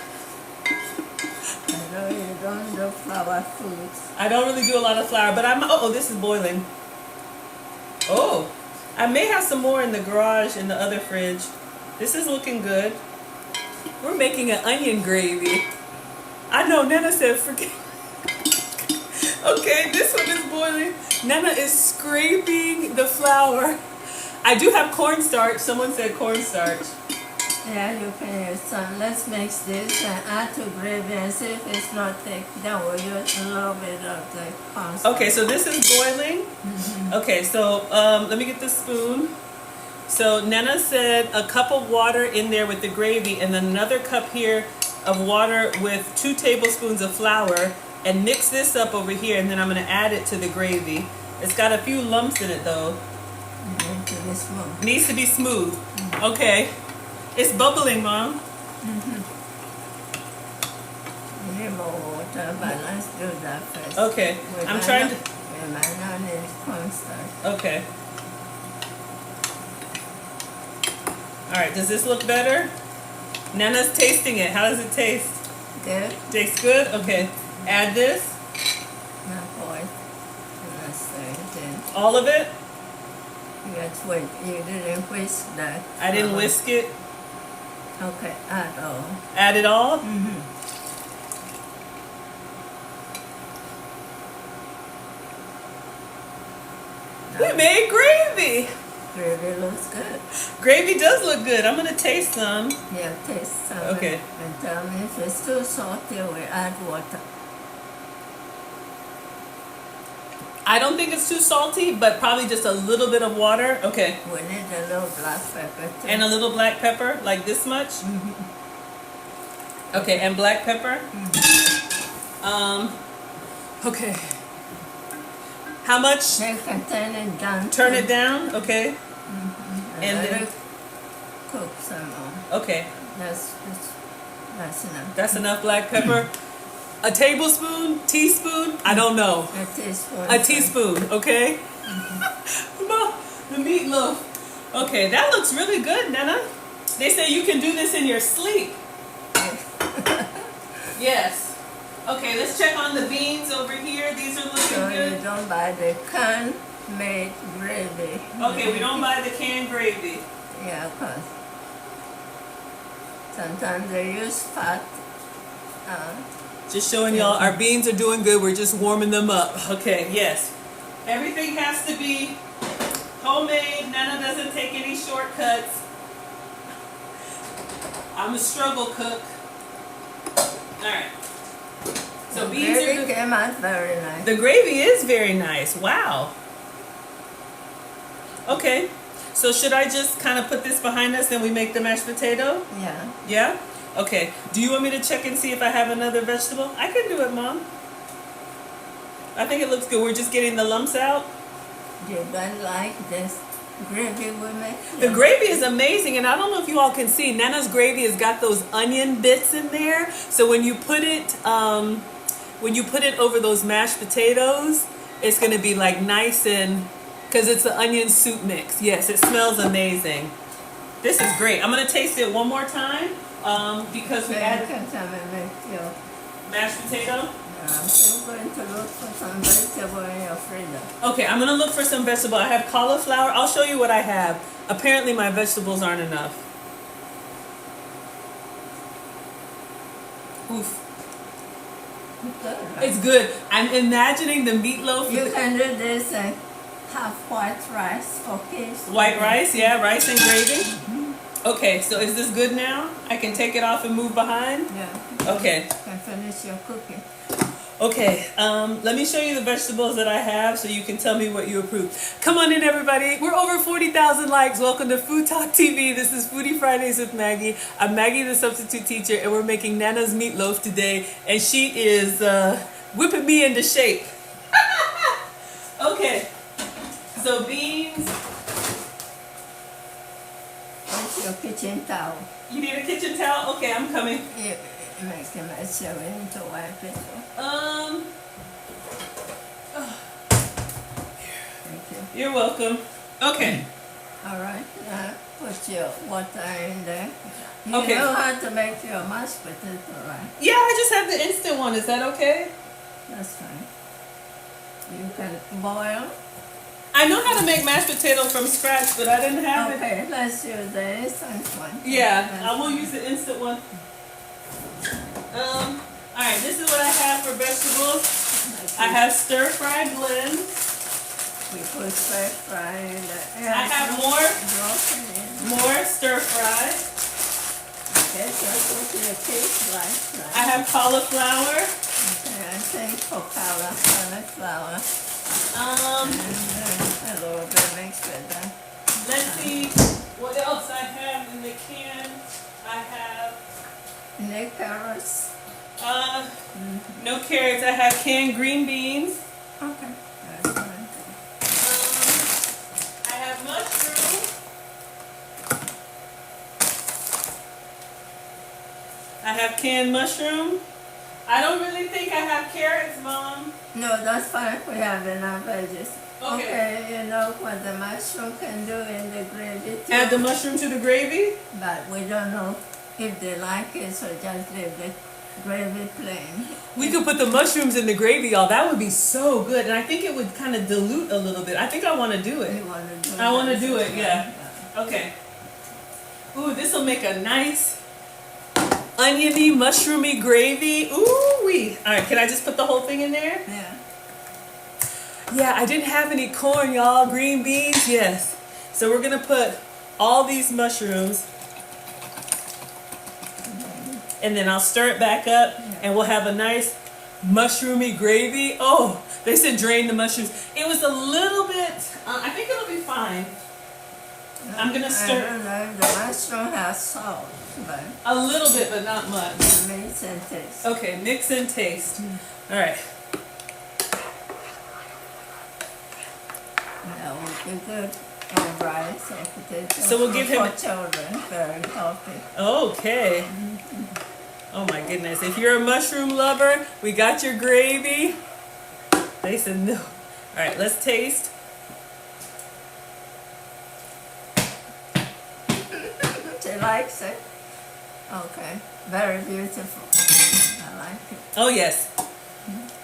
I know you don't do flour foods. I don't really do a lot of flour, but oh, this is boiling. Oh, I may have some more in the garage in the other fridge. This is looking good. We're making an onion gravy. I know, Nana said forget. Okay, this one is boiling. Nana is scraping the flour. I do have cornstarch. Someone said cornstarch. Yeah, you can use some. Let's mix this and add to gravy and see if it's not thick. Then we'll use a little bit of the cornstarch. Okay, so this is boiling. Okay, so let me get the spoon. So Nana said a cup of water in there with the gravy, and then another cup here of water with 2 tablespoons of flour, and mix this up over here, and then I'm gonna add it to the gravy. It's got a few lumps in it though. It needs to be smooth. Needs to be smooth. Okay. It's bubbling, Mom. We need more water, but let's do that first. Okay. I'm trying to. We might not need cornstarch. Okay. All right. Does this look better? Nana's tasting it. How does it taste? Good. Tastes good? Okay. Add this. Now pour it. And let's stir it in. All of it? Let's wait. You didn't whisk that. I didn't whisk it. Okay, add all. Add it all? We made gravy. Gravy looks good. Gravy does look good. I'm going to taste some. Yeah, taste some. Okay. And tell me if it's too salty, we add water. I don't think it's too salty, but probably just a little bit of water. Okay. We need a little black pepper too. And a little black pepper, like this much? Okay, and black pepper? Okay. How much? Then can turn it down. Turn too. it down? Okay. And then- let it cook some more. Okay. That's enough. That's enough black pepper. A tablespoon? Teaspoon? I don't know. A teaspoon. A teaspoon, okay? No, the meatloaf. Okay, that looks really good, Nana. They say you can do this in your sleep. Yes. Okay, let's check on the beans over here. These are looking So you good. don't buy the can-made gravy. Okay, we don't buy the canned gravy. Yeah, of course. Sometimes they use fat. Just showing y'all our beans are doing good. We're just warming them up. Okay, yes. Everything has to be homemade. Nana doesn't take any shortcuts. I'm a struggle cook. Alright. So The beans are gravy good. came out very nice. The gravy is very nice. Wow. Okay. So should I just kind of put this behind us and we make the mashed potato? Yeah. Yeah? Okay. Do you want me to check and see if I have another vegetable? I can do it, Mom. I think it looks good. We're just getting the lumps out. You don't like this gravy we make? The gravy is amazing, and I don't know if you all can see. Nana's gravy has got those onion bits in there. So when you put it over those mashed potatoes, it's gonna be like nice and, because it's an onion soup mix. Yes, it smells amazing. This is great. I'm gonna taste it one more time because we So you added. can tell me with your mashed potato? I'm still going to look for some vegetable in your freezer. Okay, I'm gonna look for some vegetable. I have cauliflower. I'll show you what I have. Apparently my vegetables aren't enough. Oof. Good, right? It's good. I'm imagining the meatloaf. You can do this half white rice for kids. White rice, yeah, rice and gravy. Okay, so is this good now? I can take it off and move behind? Yeah. Okay. You can finish your cooking. Okay, let me show you the vegetables that I have so you can tell me what you approve. Come on in, everybody. We're over 40,000 likes. Welcome to FoodtokTV. This is Foodie Fridays with Maggie. I'm Maggie the Substitute Teacher, and we're making Nana's meatloaf today, and she is whipping me into shape. Okay, so beans. Where's your kitchen towel? You need a kitchen towel? Okay, I'm coming. You make a mess, you need to wipe it. Thank you. You're welcome. Okay. All right, now put your water in there. You Okay. know how to make your mashed potato, right? Yeah, I just have the instant one. Is that okay? That's fine. You can boil. I know how to make mashed potato from scratch, but I didn't have it. Okay, let's use the instant one. Yeah, I will use the instant one. Alright, this is what I have for vegetables. I have stir-fried blend. We put stir fry in the I have broken in. more stir-fried. Okay, that's what your kids like, right? I have cauliflower. Okay, I think for cauliflower. Um, And a little bit mixed with that. let's see what else I have in the can. I have, And the carrots. no carrots. I have canned green beans. Okay, that's fine. I have mushroom. I have canned mushroom. I don't really think I have carrots, Mom. No, that's fine. We have enough veggies. Okay. Okay, you know what the mushroom can do in the gravy too. Add the mushroom to the gravy. But we don't know if they like it, so just leave the gravy plain. We could put the mushrooms in the gravy, y'all. That would be so good. And I think it would kind of dilute a little bit. I think I want to do it. You want to do I want to that? do it, yeah. Okay. Ooh, this will make a nice oniony, mushroomy gravy. Ooh wee. All right, can I just put the whole thing in there? Yeah. Yeah, I didn't have any corn, y'all. Green beans, yes. So we're gonna put all these mushrooms, and then I'll stir it back up, and we'll have a nice mushroomy gravy. Oh, they said drain the mushrooms. It was a little bit. I think it'll be fine. I'm gonna stir. I don't know if the mushroom has salt, but A little bit, but not much. it makes and taste. Okay, mix and taste. All right. That would be good. And rice or potato. So we'll give him for children, very healthy. Okay. Oh my goodness. If you're a mushroom lover, we got your gravy. They said no. All right, let's taste. She likes it. Okay, very beautiful. I like it. Oh yes.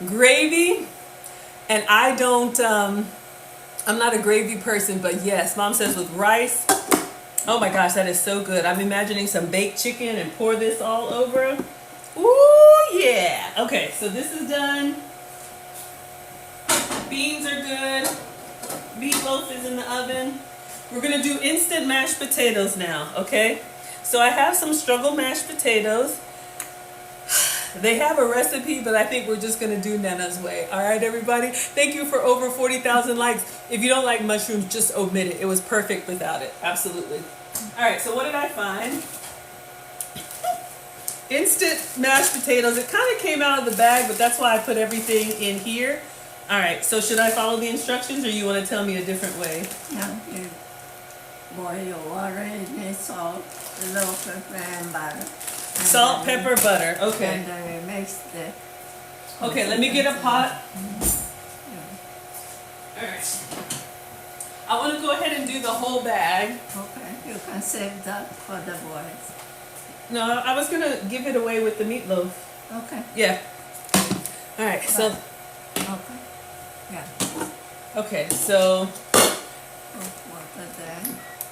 Gravy. And I don't, I'm not a gravy person, but yes, Mom says with rice. Oh my gosh, that is so good. I'm imagining some baked chicken and pour this all over. Ooh, yeah. Okay, so this is done. Beans are good. Meatloaf is in the oven. We're gonna do instant mashed potatoes now, okay? So I have some struggle mashed potatoes. They have a recipe, but I think we're just gonna do Nana's way. All right, everybody? Thank you for over 40,000 likes. If you don't like mushrooms, just omit it. It was perfect without it, absolutely. All right, so what did I find? Instant mashed potatoes. It kind of came out of the bag, but that's why I put everything in here. All right, so should I follow the instructions, or you want to tell me a different way? Now you boil your water, you need salt, a little pepper and butter. And Salt, then pepper, butter. Okay. And then you mix the... Okay, let me get a pot. All right. I want to go ahead and do the whole bag. Okay, you can save that for the boys. No, I was going to give it away with the meatloaf. Okay. Yeah. All right, so Okay. Yeah. okay, so Put water there.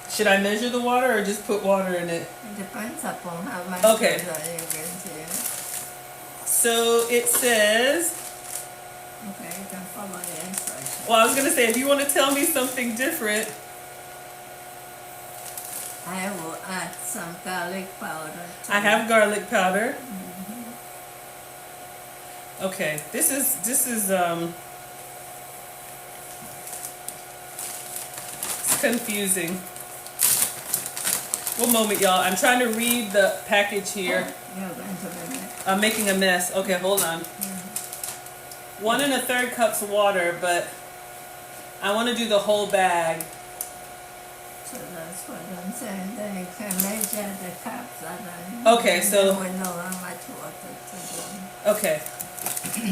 should I measure the water or just put water in it? It depends upon how much Okay. sugar you're going to use. So it says, Okay, you can follow the instructions. well, I was gonna say, if you want to tell me something different, I will add some garlic powder. I have garlic powder. Okay, this is it's confusing. One moment, y'all. I'm trying to read the package here. You're going to make it. I'm making a mess. Okay, hold on. 1 1/3 cups water, but I want to do the whole bag. So that's what I'm saying. Then you can measure the cups and then Okay, so we know how much water to do. okay.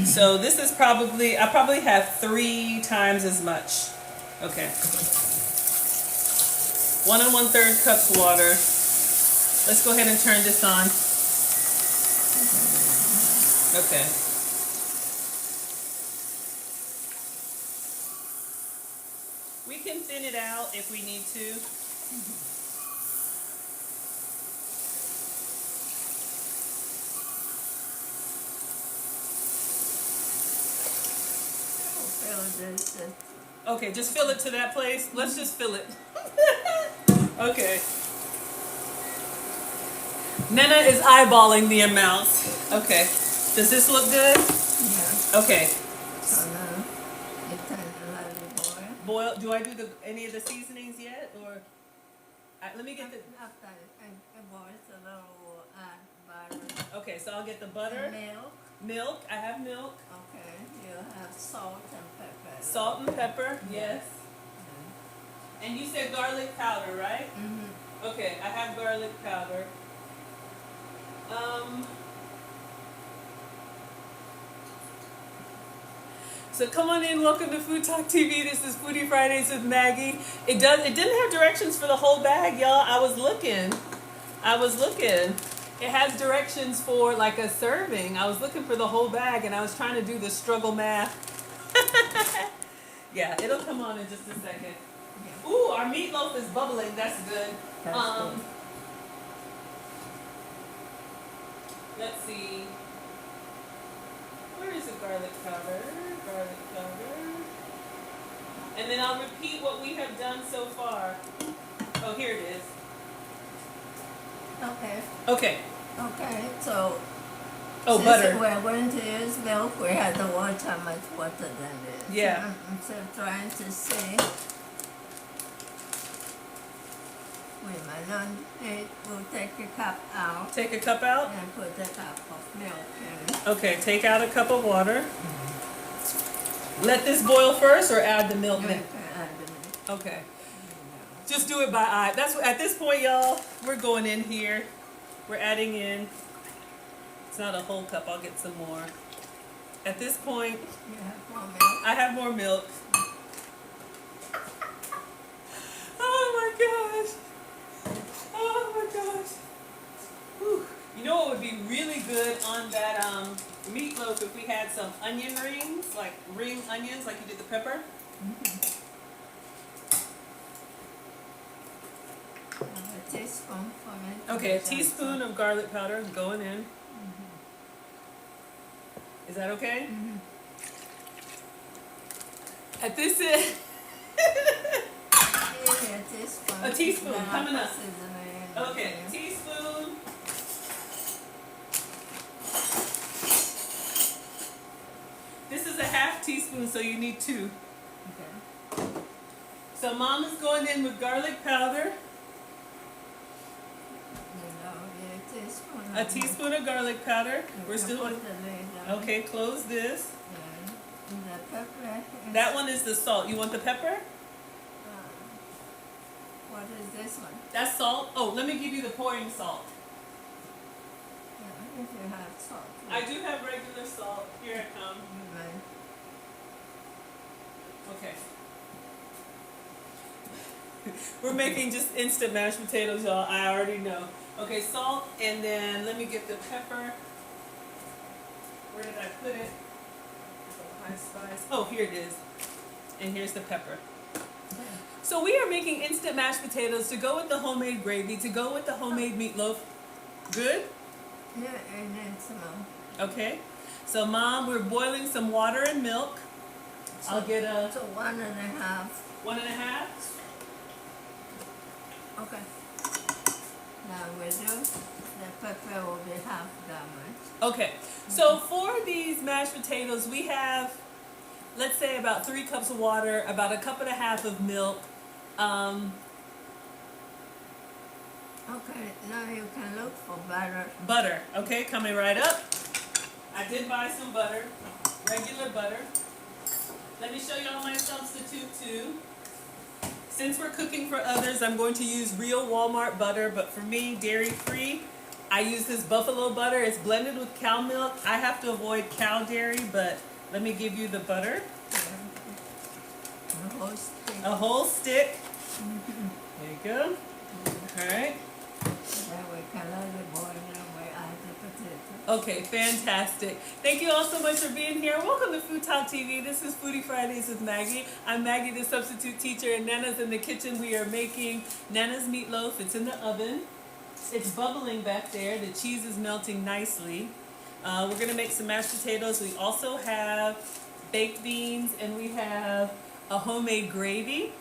So this is probably, I probably have 3 times as much. Okay. 1 1/3 cups water. Let's go ahead and turn this on. Okay. We can thin it out if we need to. Fill this. Okay, just fill it to that place. Let's just fill it. Okay. Nana is eyeballing the amounts. Okay. Does this look good? Yeah. Okay. So now you turn the lightly boil. Boil. Do I do any of the seasonings yet, or let me get the? After it boils a little, we'll add butter. Okay, so I'll get the butter, Milk. milk. I have milk, Okay. You have salt and pepper. salt and pepper. Yes. And you said garlic powder, right? Mm-hmm. Okay, I have garlic powder. So come on in, welcome to Food Talk TV. This is Foodie Fridays with Maggie. It didn't have directions for the whole bag, y'all. I was looking. It has directions for like a serving. I was looking for the whole bag and I was trying to do the struggle math. Yeah, it'll come on in just a second. Yeah. Ooh, our meatloaf is bubbling. That's good. That's good. Let's see. Where is the garlic powder? Garlic powder. And then I'll repeat what we have done so far. Oh, here it is. Okay. Okay. Okay. So. Oh, Since butter. we're going to use milk, we had to watch how much water than this. Yeah. I'm still trying to see. We might not need, we'll take a cup out Take a cup out. and put a cup of milk in. Okay, take out a cup of water. Let this boil first or add the milk You then? can add the milk. Okay. Just do it by eye. That's what, at this point, y'all, we're going in here. We're adding in. It's not a whole cup. I'll get some more. At this point, You have more milk? I have more milk. Oh my gosh. Oh my gosh. Whew. You know what would be really good on that meatloaf if we had some onion rings, like ring onions, like you did the pepper? A teaspoon for me. Okay, a teaspoon of garlic powder is going in. Is that okay? At this end, A teaspoon. A teaspoon, Then I'll coming put up. seasoning in okay, there. teaspoon. This is a half teaspoon, so you need 2. Okay. So Mom is going in with garlic powder, a teaspoon of garlic powder. We're still on. Okay, close this. The pepper. That one is the salt. You want the pepper? What is this one? That's salt. Oh, let me give you the pouring salt. Yeah, if you have salt. I do have regular salt. Here it comes. Right. Okay. We're making just instant mashed potatoes, y'all. I already know. Okay, salt, and then let me get the pepper. Where did I put it? my spice. Oh, here it is. And here's the pepper. So we are making instant mashed potatoes to go with the homemade gravy, to go with the homemade meatloaf. Good? Yeah, and then some more. Okay. So Mom, we're boiling some water and milk. I'll get a So 1.5. 1.5. Okay. Now we do the pepper will be half that much. Okay. So for these mashed potatoes, we have, let's say, about 3 cups of water, about 1.5 cups of milk. Okay, now you can look for butter. Butter. Okay, coming right up. I did buy some butter, regular butter. Let me show you all my substitute too. Since we're cooking for others, I'm going to use real Walmart butter, but for me, dairy-free, I use this buffalo butter. It's blended with cow milk. I have to avoid cow dairy, but let me give you the butter. A whole stick. A whole stick. There you go. All right. Then we can let it boil and we add the potato. Okay, fantastic. Thank you all so much for being here. Welcome to FoodtokTV. This is Foodie Fridays with Maggie. I'm Maggie the Substitute Teacher, and Nana's in the kitchen. We are making Nana's meatloaf. It's in the oven. It's bubbling back there. The cheese is melting nicely. We're going to make some mashed potatoes. We also have baked beans, and we have a homemade gravy.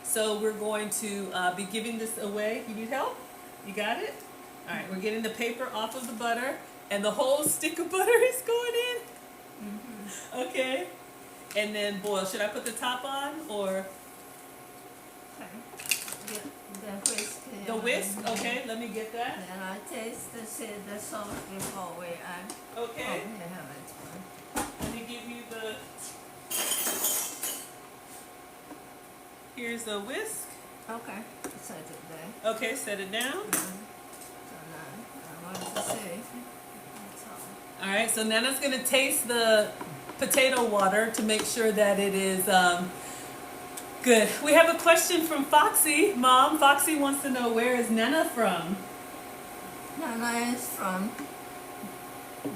So we're going to be giving this away. You need help? You got it? All right, we're getting the paper off of the butter, and the whole stick of butter is going in. Mm-hmm. Okay. And then boil. Should I put the top on or? Okay. The whisk. The whisk? Okay, let me get that. Then I taste the salt before we add. Okay. Oh, we have it. Let me give you the. Here's the whisk. Okay. Set it there. Okay, set it down. So now I want to see. That's all. All right, so Nana's gonna taste the potato water to make sure that it is good. We have a question from Foxy. Mom, Foxy wants to know, where is Nana from? Nana is from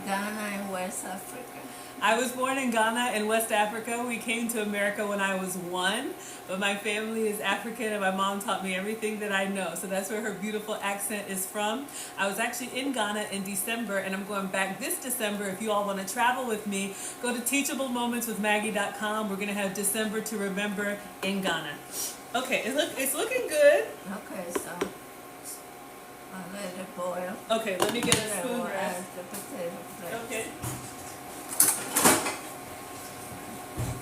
Ghana in West Africa. I was born in Ghana in West Africa. We came to America when I was 1, but my family is African and my mom taught me everything that I know. So that's where her beautiful accent is from. I was actually in Ghana in December, and I'm going back this December. If you all want to travel with me, go to teachablemomentswithmaggie.com. We're going to have December to remember in Ghana. Okay, it's looking good. Okay, so I'll let it boil. Okay, let me get a Then spoon we'll add rest. the potato flakes. Okay.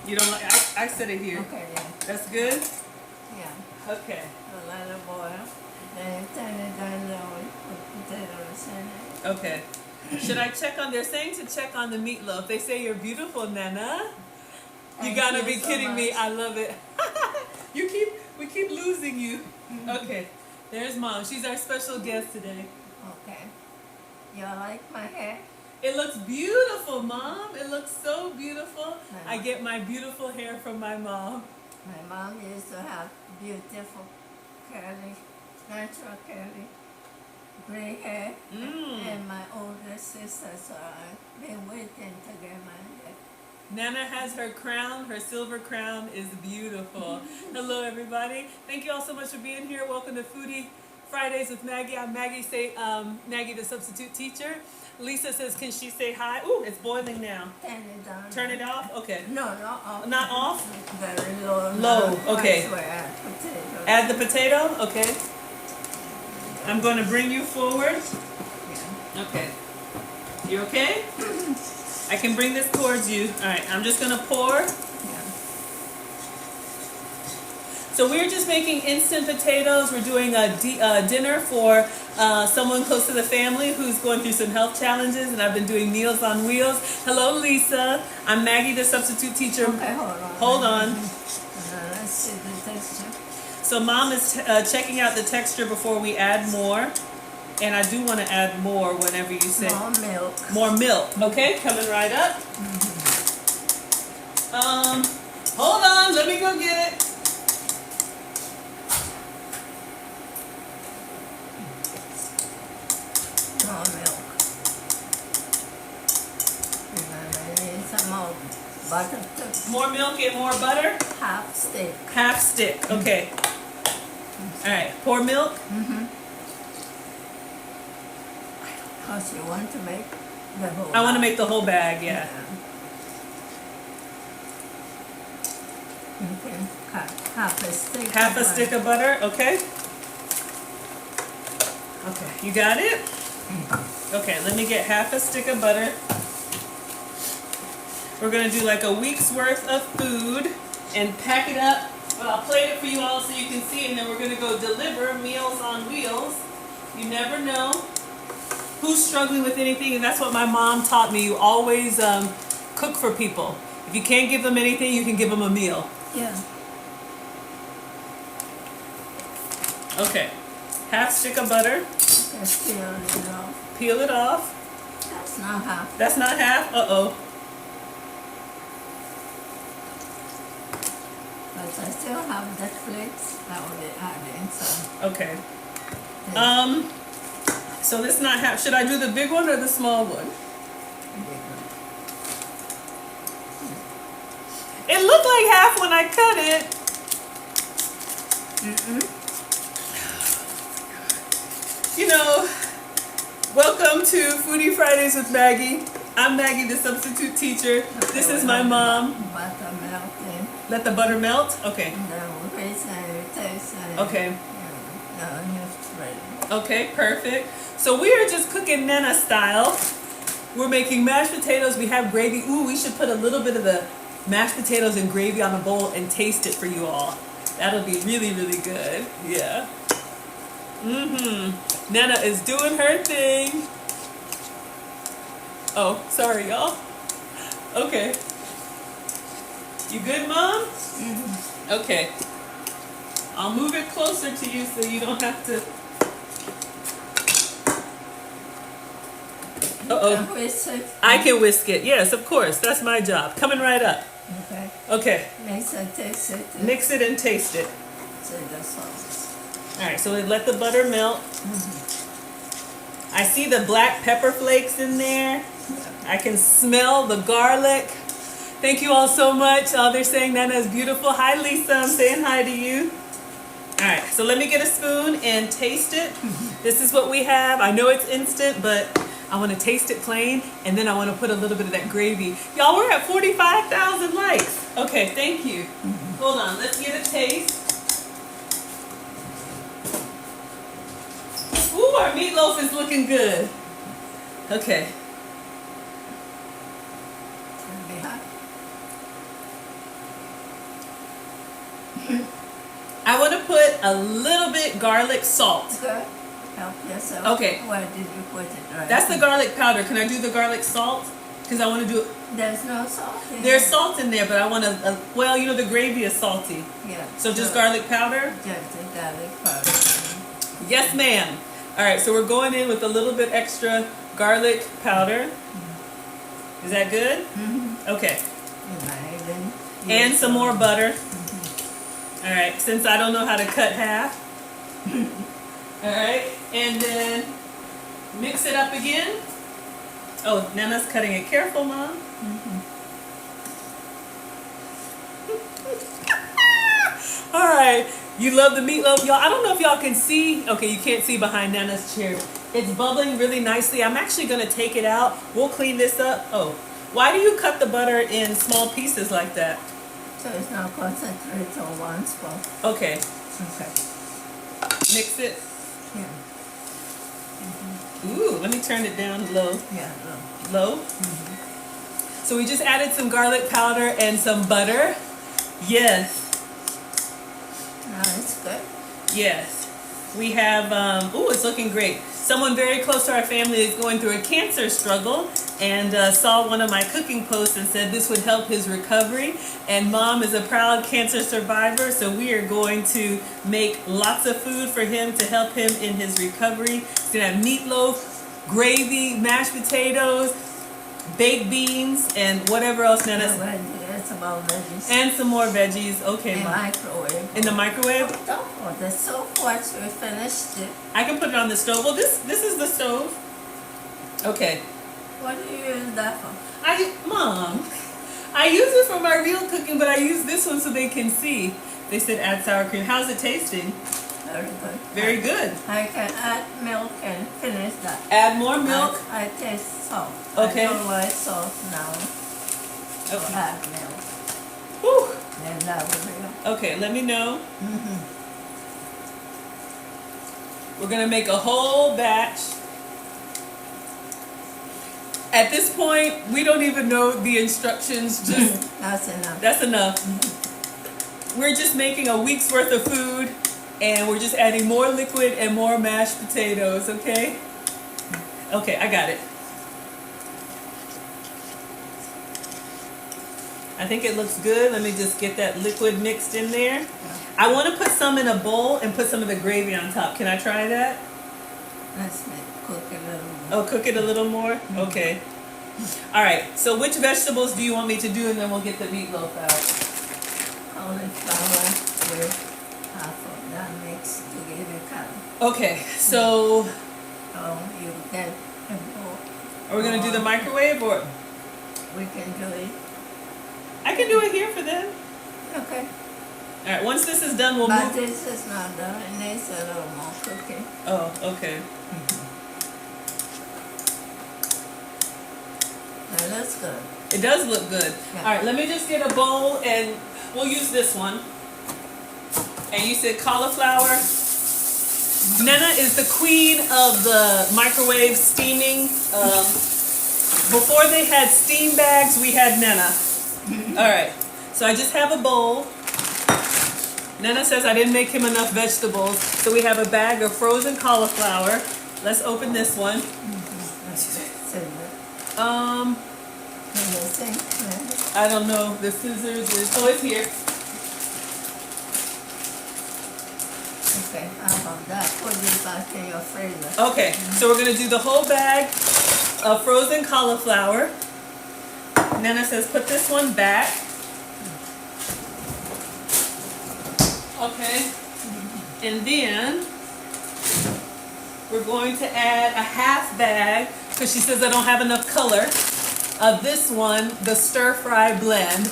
You don't like, I set it here. Okay, yeah. That's good? Yeah. Okay. We'll let it boil. Then turn it down low and put potatoes in it. Okay. Should I check on, they're saying to check on the meatloaf. They say you're beautiful, Nana. You Thank gotta you be so kidding me. much. I love it. We keep losing you. Okay. There's Mom. She's our special guest today. Okay. You like my hair? It looks beautiful, Mom. It looks so beautiful. I Wow. get my beautiful hair from my mom. My mom used to have beautiful curly, natural curly, gray hair. And my older sister, so I've been waiting to get my hair. Nana has her crown. Her silver crown is beautiful. Hello, everybody. Thank you all so much for being here. Welcome to Foodie Fridays with Maggie. I'm Maggie the Substitute Teacher. Lisa says, can she say hi? Ooh, it's boiling now. Turn it down. Turn it off? Okay. No, not off. Not off? Very low. Low, okay. That's where I add potatoes. Add the potato? Okay. I'm going to bring you forward. Yeah. Okay. You okay? I can bring this towards you. All right, I'm just going to pour. Yeah. So we're just making instant potatoes. We're doing a dinner for someone close to the family who's going through some health challenges, and I've been doing Meals on Wheels. Hello, Lisa. I'm Maggie the Substitute Teacher. Okay, hold on. Hold on. Let's see the texture. So Mom is checking out the texture before we add more. And I do want to add more whenever you say. More milk. More milk. Okay, coming right up. Hold on, let me go get it. More milk. And I need some more butter to More milk and more butter? half stick. Half stick, okay. All right, pour milk. Because you want to make the whole I want to lot. make the whole bag, yeah. You can cut half a stick. Half a of stick of butter, okay. Okay, you got it? Okay, let me get half a stick of butter. We're gonna do like a week's worth of food and pack it up. But I'll plate it for you all so you can see, and then we're gonna go deliver Meals on Wheels. You never know who's struggling with anything, and that's what my mom taught me. You always cook for people. If you can't give them anything, you can give them a meal. Yeah. Okay, half stick of butter. Just peel it off. Peel it off. That's not half. That's not half. Uh-oh. But I still have the flakes. I will be adding some. Okay. So this not half. Should I do the big one or the small one? It looked like half when I cut it. You know, welcome to Foodie Fridays with Maggie. I'm Maggie the Substitute Teacher. This is my mom. Butter melting. Let the butter melt? Okay. Then we taste it. Okay. Now you spread it. Okay, perfect. So we are just cooking Nana style. We're making mashed potatoes. We have gravy. Ooh, we should put a little bit of the mashed potatoes and gravy on a bowl and taste it for you all. That'll be really, really good. Yeah. Nana is doing her thing. Oh, sorry, y'all. Okay. You good, Mom? Okay. I'll move it closer to you so you don't have to. Uh-oh. I can whisk it. Yes, of course. That's my job. Coming right up. Okay. Okay. Mix it, taste it. Mix it and taste it. See the sauce. All right, so we let the butter melt. I see the black pepper flakes in there. I can smell the garlic. Thank you all so much. Oh, they're saying Nana's beautiful. Hi, Lisa. I'm saying hi to you. All right, so let me get a spoon and taste it. This is what we have. I know it's instant, but I want to taste it plain, and then I want to put a little bit of that gravy. Y'all, we're at 45,000 likes. Okay, thank you. Hold on, let's get a taste. Ooh, our meatloaf is looking good. Okay. I want to put a little bit garlic salt. Good. Help yourself. Okay. Where did you put it? Right. That's the garlic powder. Can I do the garlic salt? Because I want to do it. There's no salt in There's it. salt in there, but I want to, well, you know, the gravy is salty. Yeah. So just garlic powder? Just the garlic powder. Yes, ma'am. All right, so we're going in with a little bit extra garlic powder. Is that good? Okay. And some more butter. All right, since I don't know how to cut half. All right, and then mix it up again. Oh, Nana's cutting it. Careful, Mom. All right, you love the meatloaf, y'all. I don't know if y'all can see. Okay, you can't see behind Nana's chair. It's bubbling really nicely. I'm actually gonna take it out. We'll clean this up. Oh, why do you cut the butter in small pieces like that? So it's not concentrated on one spot. Okay. Okay. Mix it. Yeah. Ooh, let me turn it down low. Yeah. Low. So we just added some garlic powder and some butter. Yes. Now it's good. Yes. We have, ooh, it's looking great. Someone very close to our family is going through a cancer struggle and saw one of my cooking posts and said this would help his recovery. And Mom is a proud cancer survivor, so we are going to make lots of food for him to help him in his recovery. He's gonna have meatloaf, gravy, mashed potatoes, baked beans, and whatever else Nana's. It's about veggies. And some more veggies. Okay, In Mom. microwave. In the microwave? Don't put it so once we finished it. I can put it on the stove. Well, this is the stove. Okay. What do you use that for? Mom, I use it for my real cooking, but I use this one so they can see. They said add sour cream. How's it tasting? Very good. Very good. I can add milk and finish that. Add more milk. I taste salt. Okay. I don't like salt now. So Okay. add milk. Whew. And that will be Okay, let me know. We're gonna make a whole batch. At this point, we don't even know the instructions. Just that's enough. that's enough. We're just making a week's worth of food, and we're just adding more liquid and more mashed potatoes. Okay. Okay, I got it. I think it looks good. Let me just get that liquid mixed in there. I want to put some in a bowl and put some of the gravy on top. Can I try that? Let's cook it a little more. Oh, cook it a little more? Okay. All right, so which vegetables do you want me to do, and then we'll get the meatloaf out? Cauliflower with half of that mix to give it color. Okay, so So you get a bowl. are we going to do the microwave, or? We can do it. I can do it here for them. Okay. All right, once this is done, we'll But move. this is not done. It needs a little more cooking. Oh, okay. That looks good. It does look good. Yeah. All right, let me just get a bowl, and we'll use this one. And you said cauliflower. Nana is the queen of the microwave steaming. Before they had steam bags, we had Nana. All right, so I just have a bowl. Nana says I didn't make him enough vegetables, so we have a bag of frozen cauliflower. Let's open this one. I don't know. The scissors is. Oh, it's here. Okay, how about that? Put it back in your freezer. Okay, so we're gonna do the whole bag of frozen cauliflower. Nana says put this one back. Okay, and then we're going to add a half bag, because she says I don't have enough color, of this one, the stir fry blend.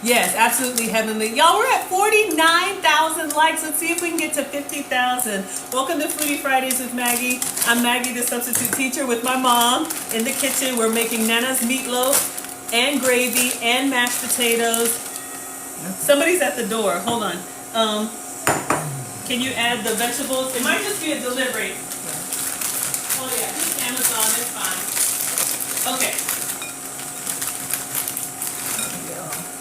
Yes, absolutely heavenly. Y'all, we're at 49,000 likes. Let's see if we can get to 50,000. Welcome to Foodie Fridays with Maggie. I'm Maggie the Substitute Teacher with my mom in the kitchen. We're making Nana's meatloaf and gravy and mashed potatoes. Somebody's at the door. Hold on. Can you add the vegetables? It might just be a delivery. Oh yeah, it's Amazon. It's fine. Okay.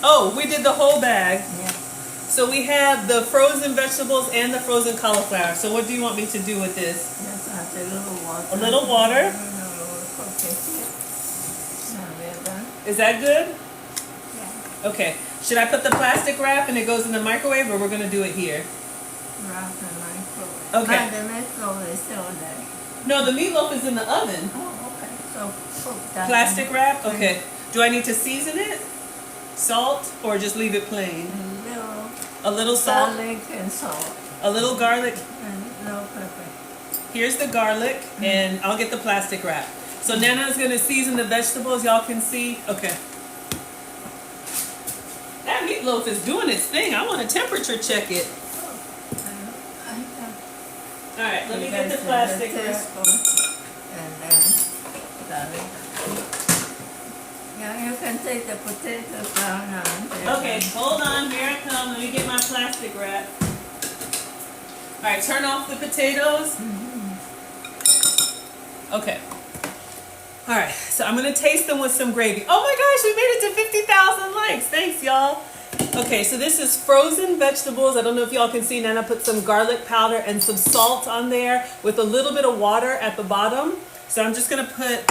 Oh, we did the whole bag. Yeah. So we have the frozen vegetables and the frozen cauliflower. So what do you want me to do with this? Just add a little water. A little water? Now we're done. Is that good? Yeah. Okay. Should I put the plastic wrap and it goes in the microwave, or we're going to do it here? Wrap the microwave. Okay. But the meatloaf is still there. No, the meatloaf is in the oven. Oh, okay. So cook that. Plastic wrap? Okay. Do I need to season it? Salt, or just leave it plain? A little salt? Garlic and salt. A little garlic? And no pepper. Here's the garlic, and I'll get the plastic wrap. So Nana's gonna season the vegetables. Y'all can see. Okay. That meatloaf is doing its thing. I want to temperature check it. All right, let me get the plastic wrap. And then garlic. Yeah, you can take the potatoes down now. Okay, hold on. Here I come. Let me get my plastic wrap. All right, turn off the potatoes. Okay. All right, so I'm gonna taste them with some gravy. Oh my gosh, we made it to 50,000 likes. Thanks, y'all. Okay, so this is frozen vegetables. I don't know if y'all can see. Nana put some garlic powder and some salt on there with a little bit of water at the bottom. So I'm just gonna put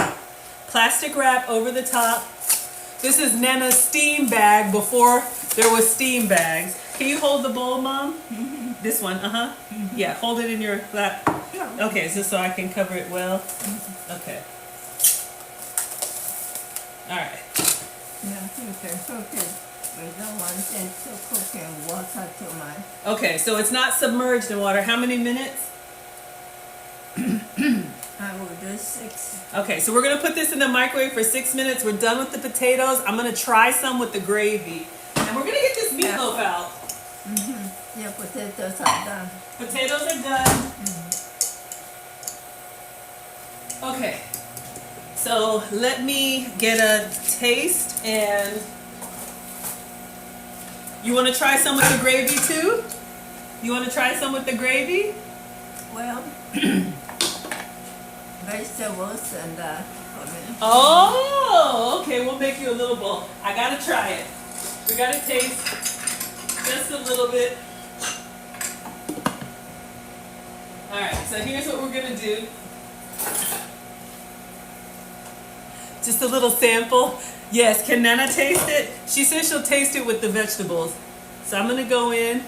plastic wrap over the top. This is Nana's steam bag before there was steam bags. Can you hold the bowl, Mom? This one, Yeah, hold it in your lap. Okay, so I can cover it well. Okay. All right. Yeah, you can cook it. We don't want it to cook in water too much. Okay, so it's not submerged in water. How many minutes? How I will do 6. Okay, so we're gonna put this in the microwave for 6 minutes. We're done with the potatoes. I'm gonna try some with the gravy. And we're gonna get this meatloaf out. Your potatoes are done. Potatoes are done. Okay, so let me get a taste, and you want to try some with the gravy too? You want to try some with the gravy? Well, vegetables and for me. Oh, okay, we'll make you a little bowl. I gotta try it. We gotta taste just a little bit. All right, so here's what we're gonna do. Just a little sample. Yes, can Nana taste it? She says she'll taste it with the vegetables. So I'm gonna go in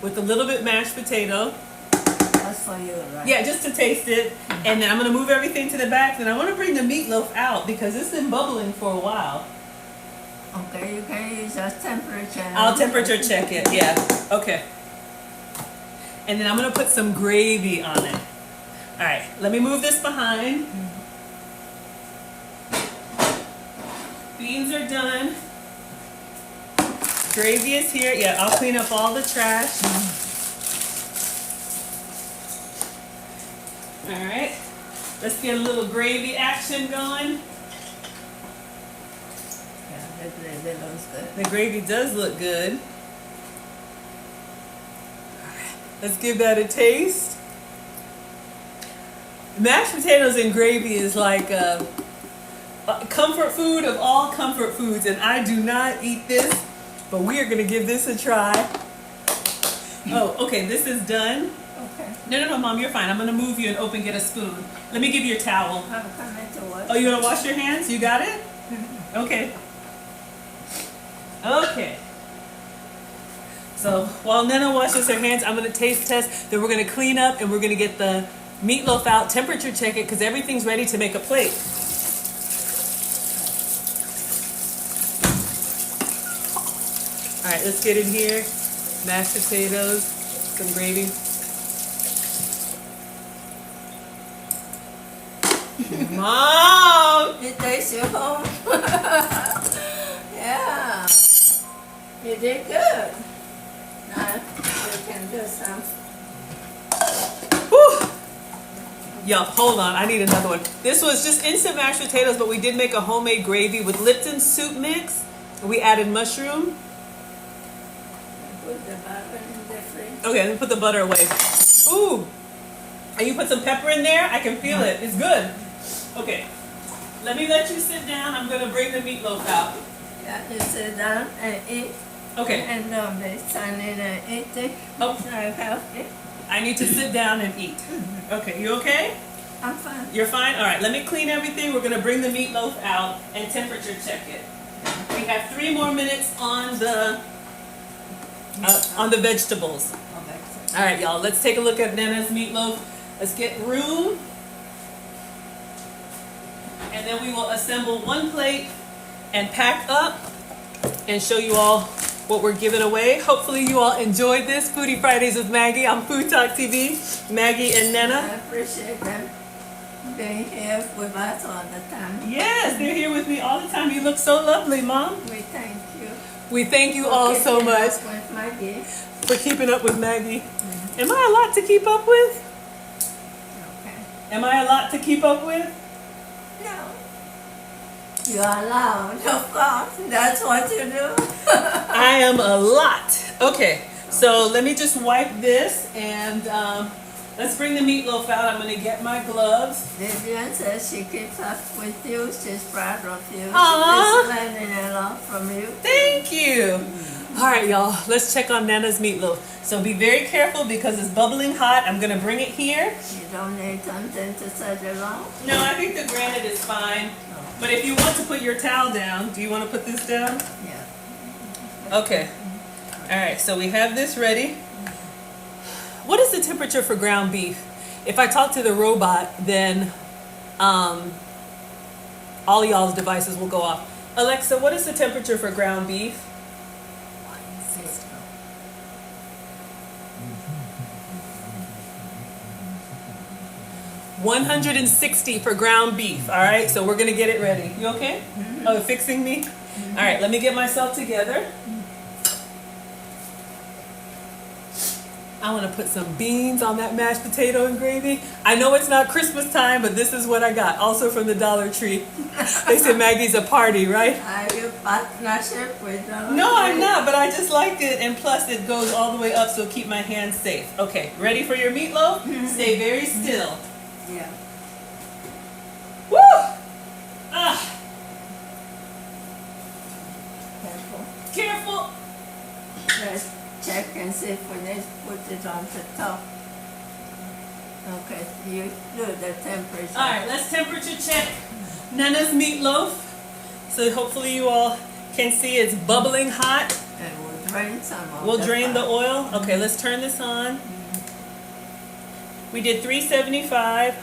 with a little bit mashed potato. That's for you, right? Yeah, just to taste it. And then I'm gonna move everything to the back. Then I wanna bring the meatloaf out because it's been bubbling for a while. Okay, you can use your temperature. I'll temperature check it, yeah. Okay. And then I'm gonna put some gravy on it. All right, let me move this behind. Beans are done. Gravy is here. Yeah, I'll clean up all the trash. All right, let's get a little gravy action going. Yeah, that really looks good. The gravy does look good. Let's give that a taste. Mashed potatoes and gravy is like a comfort food of all comfort foods, and I do not eat this, but we are gonna give this a try. Oh, okay, this is done. Okay. No, Mom, you're fine. I'm gonna move you and get a spoon. Let me give you your towel. I'm coming to watch. Oh, you wanna wash your hands? You got it? Okay. Okay. So while Nana washes her hands, I'm gonna taste test. Then we're gonna clean up and we're gonna get the meatloaf out, temperature check it, because everything's ready to make a plate. All right, let's get in here. Mashed potatoes, some gravy. Mom! It takes you home. Yeah. You did good. Now you can do some. Whew. Yup, hold on, I need another one. This was just instant mashed potatoes, but we did make a homemade gravy with Lipton soup mix. We added mushroom. Put the butter in the fridge. Okay, let me put the butter away. Ooh, and you put some pepper in there? I can feel it, it's good. Okay, let me let you sit down. I'm gonna bring the meatloaf out. Yeah, you sit down and eat. Okay. And be standing and eating. Oh. It's not healthy. I need to sit down and eat. Okay, you okay? I'm fine. You're fine? All right, let me clean everything. We're gonna bring the meatloaf out and temperature check it. We have 3 more minutes on the vegetables. All right, y'all, let's take a look at Nana's meatloaf. Let's get room. And then we will assemble one plate and pack up and show you all what we're giving away. Hopefully you all enjoyed this Foodie Fridays with Maggie on FoodtokTV. Maggie and I Nana. appreciate them being here with us all the time. Yes, they're here with me all the time. You look so lovely, Mom. We thank you. We thank you all so Keeping much up with Maggie. for keeping up with Maggie. Am I a lot to keep up with? Okay. Am I a lot to keep up with? No. You are allowed, of course. That's what you do. I am a lot. Okay, so let me just wipe this and let's bring the meatloaf out. I'm gonna get my gloves. Vivian says she keeps up with you. She's proud of you. Aww. She's learning a lot from you. Thank you. All right, y'all, let's check on Nana's meatloaf. So be very careful because it's bubbling hot. I'm gonna bring it here. You don't need something to set it on. No, I think the granite is fine. But if you want to put your towel down, do you want to put this down? Yeah. Okay. All right, so we have this ready. What is the temperature for ground beef? If I talk to the robot, then all y'all's devices will go off. Alexa, what is the temperature for ground beef? 160. 160 for ground beef. All right, so we're gonna get it ready. You okay? Oh, fixing me? All right, let me get myself together. I want to put some beans on that mashed potato and gravy. I know it's not Christmas time, but this is what I got. Also from the Dollar Tree. They said Maggie's a party, right? Are you partnership with them? No, I'm not, but I just like it. And plus, it goes all the way up, so keep my hands safe. Okay, ready for your meatloaf? Stay very still. Yeah. Woo! Ah, Careful. careful. Let's check and see if we need to put it on the top. Okay, you do the temperature. All right, let's temperature check Nana's meatloaf. So hopefully you all can see it's bubbling hot. And we'll drain some of We'll the drain the fat. oil. Okay, let's turn this on. We did 375.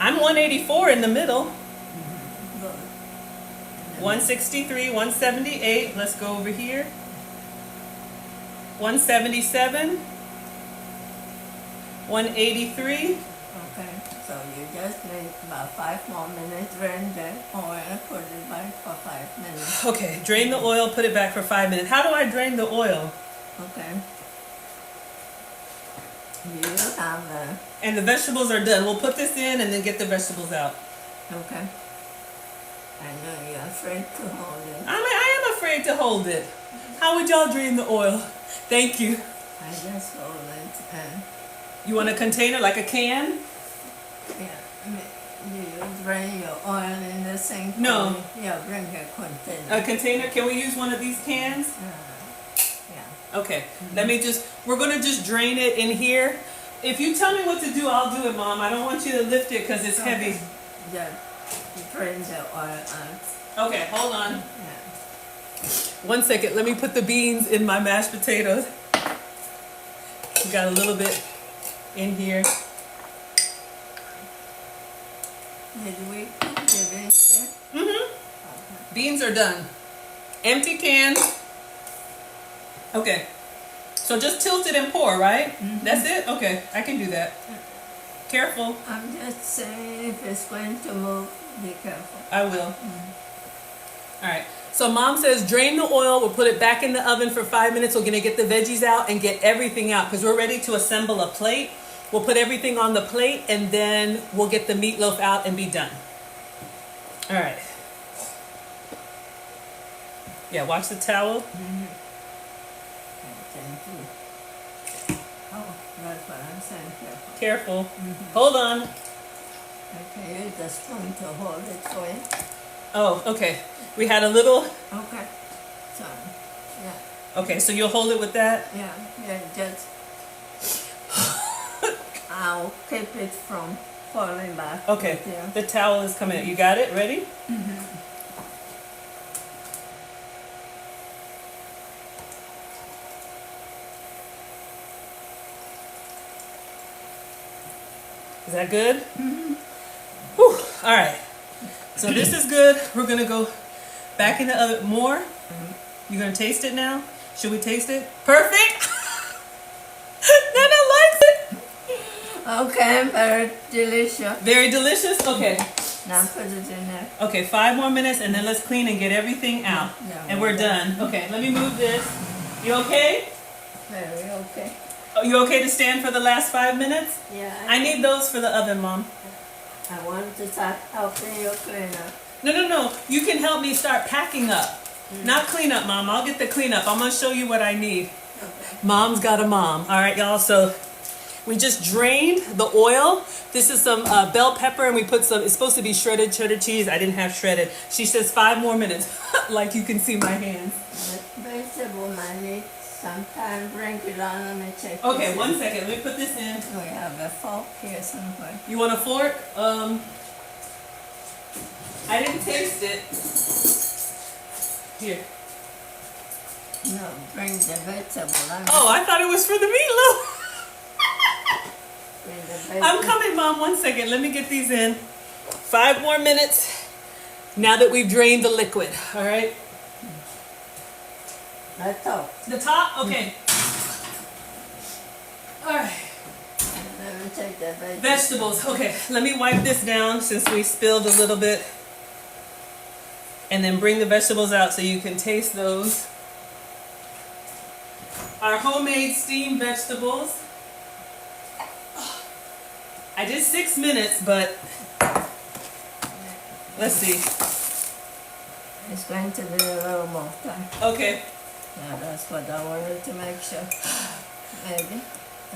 I'm 184 in the middle. Good. 163, 178. Let's go over here. 177. 183. Okay, so you just need about 5 more minutes, drain the oil, put it back for 5 minutes. Okay, drain the oil, put it back for 5 minutes. How do I drain the oil? Okay. You have the, And the vegetables are done. We'll put this in and then get the vegetables out. okay. I know you're afraid to hold it. I am afraid to hold it. How would y'all drain the oil? Thank you. I just hold it and, You want a container, like a can? yeah, you drain your oil in the sink? No. Yeah, bring a container. A container? Can we use one of these cans? Yeah. Okay, let me just, we're gonna just drain it in here. If you tell me what to do, I'll do it, Mom. I don't want you to lift it because it's heavy. Just drain the oil out. Okay, hold on. Yeah. 1 second, let me put the beans in my mashed potatoes. We got a little bit in here. Did we cook the beans yet? Mm-hmm. Beans are done. Empty cans. Okay. So just tilt it and pour, right? That's it? Okay, I can do that. Careful. I'm just saying if it's going to move, be careful. I will. All right. So Mom says drain the oil. We'll put it back in the oven for 5 minutes. We're going to get the veggies out and get everything out because we're ready to assemble a plate. We'll put everything on the plate and then we'll get the meatloaf out and be done. All right. Yeah, watch the towel. Thank you. Oh, that's what I'm saying. Careful. Careful. Hold on. Okay, use the spoon to hold it for you. Oh, okay. We had a little. Okay. So, yeah, Okay, so you'll hold it with that? yeah, just. I'll keep it from falling back. Okay. with you. The towel is coming. You got it? Ready? Is that good? Whew. All right. So this is good. We're going to go back in the oven more. You going to taste it now? Should we taste it? Perfect. Nana likes it. Okay, very delicious. Very delicious. Okay. Now put it in there. Okay, 5 more minutes and then let's clean and get everything out. Yeah, And we're done. Okay, let me move this. You okay? Very okay. Are you okay to stand for the last 5 minutes? Yeah, I need those for the oven, Mom. I want to start helping you clean up. No. You can help me start packing up. Not clean up, Mom. I'll get the cleanup. I'm going to show you what I need. Okay. Mom's got a mom. All right, y'all. So we just drained the oil. This is some bell pepper, and we put some, it's supposed to be shredded cheddar cheese. I didn't have shredded. She says 5 more minutes, like you can see my hands. The vegetable might need some time. Bring it on. Let me check. Okay, this 1 second. Let me put this in. in. We have a fork here somewhere. You want a fork? I didn't taste it. Here. No, bring the vegetable. Oh, I thought it was for the meatloaf. Bring the vegetable. I'm coming, Mom. 1 second. Let me get these in. 5 more minutes. Now that we've drained the liquid. All right. That's all. The top? Okay. All right. Let me check the veggies. Vegetables. Okay, let me wipe this down since we spilled a little bit. And then bring the vegetables out so you can taste those. Our homemade steamed vegetables. I did 6 minutes, but let's see. It's going to be a little more time. Okay. Yeah, that's what I wanted to make sure. Maybe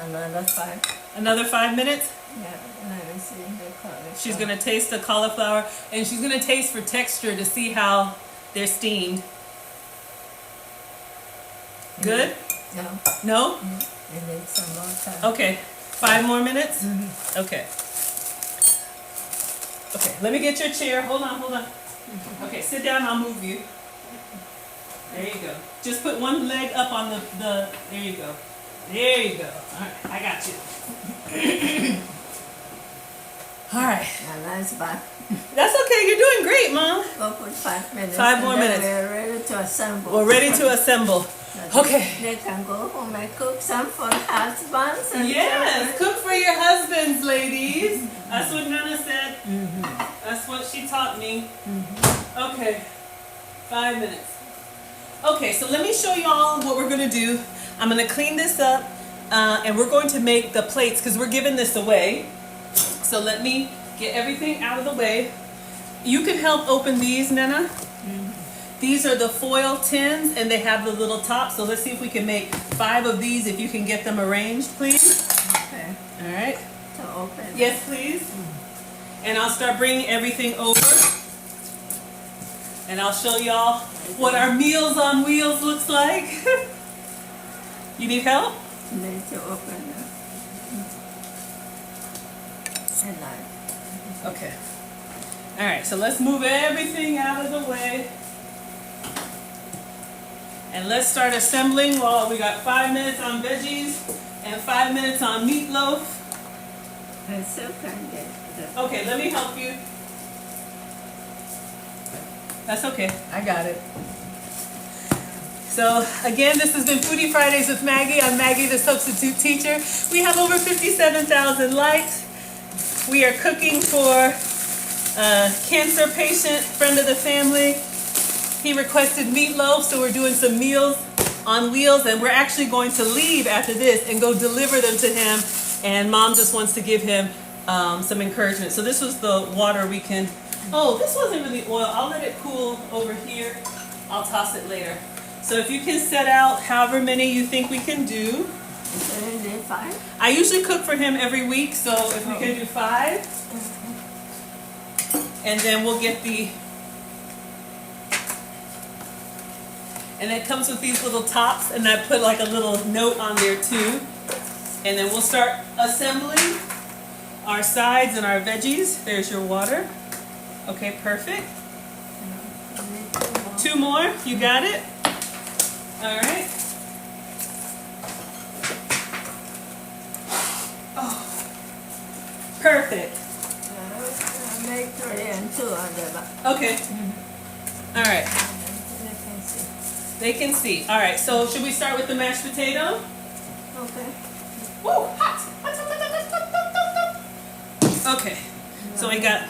another 5. Another 5 minutes. Yeah, let me see the cauliflower. She's gonna taste the cauliflower, and she's gonna taste for texture to see how they're steamed. Good? No, No? it needs some more time. Okay. 5 more minutes? Okay. Okay, let me get your chair. Hold on, hold on. Okay, sit down, I'll move you. There you go. Just put one leg up on the there you go. There you go. Alright, I got you. Alright. Now that's back. That's okay, you're doing great, Mom. Go put 5 minutes. 5 more and then minutes. We're ready to assemble. We're ready to assemble. Okay. They can go home and cook some for husbands. And Yes, cook for your husbands, ladies. That's what Nana said. That's what she taught me. Okay, 5 minutes. Okay, so let me show y'all what we're gonna do. I'm gonna clean this up, and we're going to make the plates because we're giving this away. So let me get everything out of the way. You can help open these, Nana. These are the foil tins, and they have the little top. So let's see if we can make 5 of these. If you can get them arranged, please. Okay. All right. To open. Yes, please. And I'll start bringing everything over. And I'll show y'all what our Meals on Wheels looks like. You need help? Need to open them. And knife. Okay. All right, so let's move everything out of the way. And let's start assembling. Well, we got 5 minutes on veggies and 5 minutes on meatloaf. I still can't get the. Okay, let me help you. That's okay, I got it. So again, this has been Foodie Fridays with Maggie. I'm Maggie the Substitute Teacher. We have over 57,000 likes. We are cooking for a cancer patient, friend of the family. He requested meatloaf, so we're doing some Meals on Wheels, and we're actually going to leave after this and go deliver them to him, and Mom just wants to give him some encouragement. So this was the water we can, oh, this wasn't really oil. I'll let it cool over here. I'll toss it later. So if you can set out however many you think we can do. Is it 5? I usually cook for him every week, so if we can do 5. And then we'll get the, and it comes with these little tops, and I put like a little note on there too. And then we'll start assembling our sides and our veggies. There's your water. Okay, perfect. 2 more, you got it? All right. Oh, perfect. I'll make 3 and 2 on the back. Okay. All right. They can see. They can see. All right. So should we start with the mashed potato? Okay. Woo! Hot. Okay. So I got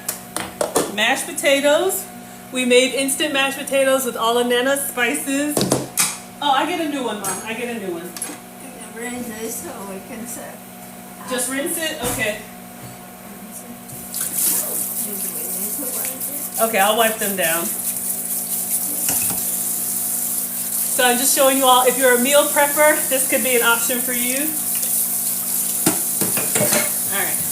mashed potatoes. We made instant mashed potatoes with all of Nana's spices. Oh, I get a new one, Mom. I get a new one. Rinse this so we can serve. Just rinse it? Okay. Okay, I'll wipe them down. So I'm just showing you all, if you're a meal prepper, this could be an option for you. All right.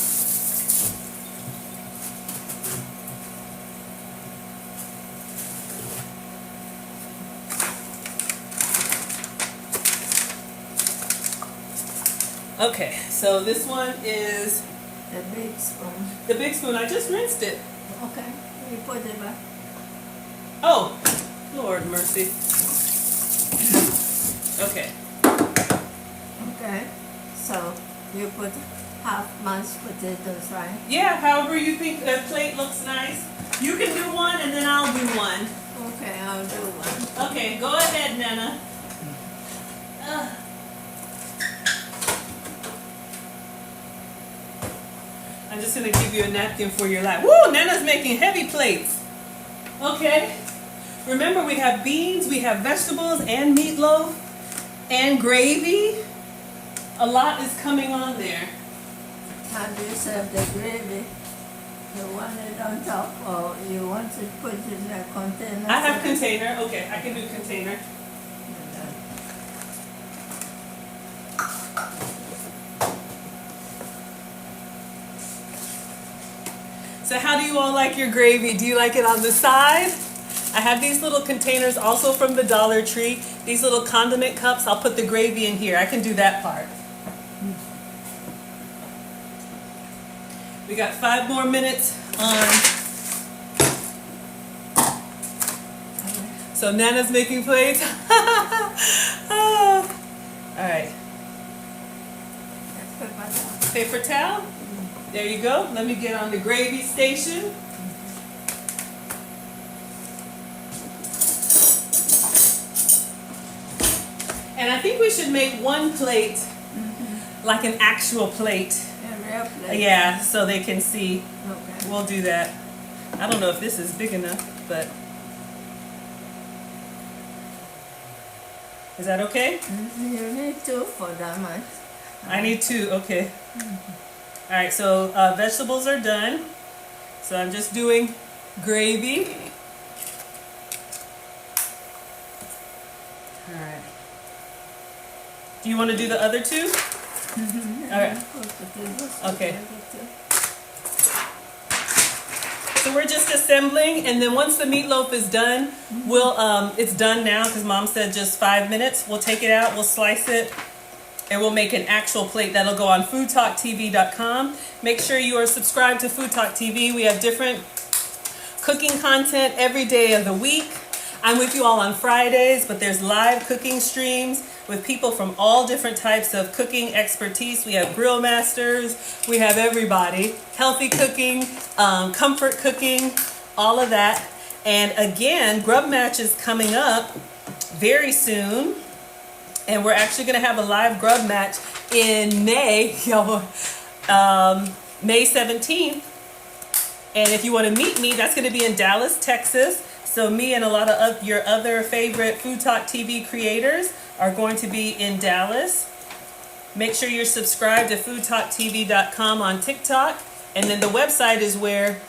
Okay, so this one is The big spoon. the big spoon. I just rinsed it. Okay. You put it back. Oh, Lord mercy. Okay. Okay. So you put half mashed potatoes, right? Yeah, however you think the plate looks nice. You can do one and then I'll do one. Okay, I'll do one. Okay, go ahead, Nana. I'm just gonna give you a napkin for your lap. Woo, Nana's making heavy plates. Okay. Remember, we have beans, we have vegetables, and meatloaf, and gravy. A lot is coming on there. How do you serve the gravy? You want it on top, or you want to put it in a container? I have container. Okay, I can do container. So how do you all like your gravy? Do you like it on the side? I have these little containers also from the Dollar Tree. These little condiment cups. I'll put the gravy in here. I can do that part. We got 5 more minutes on. So Nana's making plates. Oh. All right. Paper towel. There you go. Let me get on the gravy station. And I think we should make one plate like an actual plate. A real plate. Yeah, so they can see. Okay. We'll do that. I don't know if this is big enough, but is that okay? You need 2 for that much. I need 2. Okay. All right, so vegetables are done. So I'm just doing gravy. All right. Do you want to do the other 2? All right. Okay. So we're just assembling, and then once the meatloaf is done, we'll it's done now because Mom said just 5 minutes. We'll take it out, we'll slice it, and we'll make an actual plate that'll go on FoodtokTV.com. Make sure you are subscribed to FoodtokTV. We have different cooking content every day of the week. I'm with you all on Fridays, but there's live cooking streams with people from all different types of cooking expertise. We have grill masters, we have everybody. Healthy cooking, comfort cooking, all of that. And again, Grub Match is coming up very soon. And we're actually gonna have a live Grub Match in May, May 17th. And if you wanna meet me, that's gonna be in Dallas, Texas. So me and a lot of your other favorite Food Talk TV creators are going to be in Dallas. Make sure you're subscribed to FoodtokTV.com on TikTok. And then the website is where,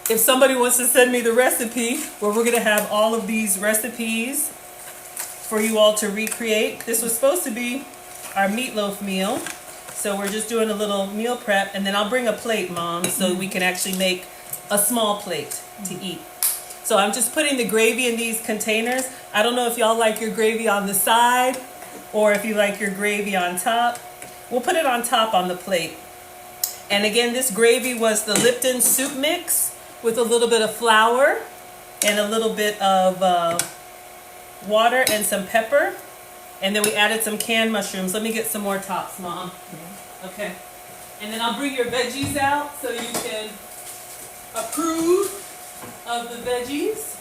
if somebody wants to send me the recipe, where we're gonna have all of these recipes for you all to recreate. This was supposed to be our meatloaf meal. So we're just doing a little meal prep, and then I'll bring a plate, Mom, so we can actually make a small plate to eat. So I'm just putting the gravy in these containers. I don't know if y'all like your gravy on the side or if you like your gravy on top. We'll put it on top on the plate. And again, this gravy was the Lipton soup mix with a little bit of flour and a little bit of water and some pepper. And then we added some canned mushrooms. Let me get some more tops, Mom. Okay. And then I'll bring your veggies out so you can approve of the veggies.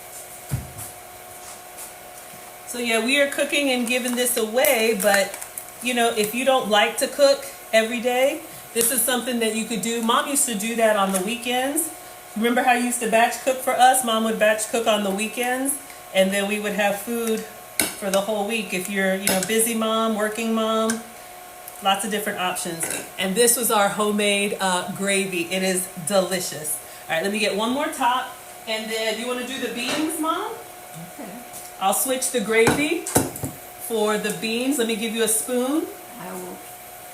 So yeah, we are cooking and giving this away, but you know, if you don't like to cook every day, this is something that you could do. Mom used to do that on the weekends. Remember how you used to batch cook for us? Mom would batch cook on the weekends, and then we would have food for the whole week. If you're, you know, busy mom, working mom, lots of different options. And this was our homemade gravy. It is delicious. All right, let me get one more top. And then, do you want to do the beans, Mom? Okay. I'll switch the gravy for the beans. Let me give you a spoon. I will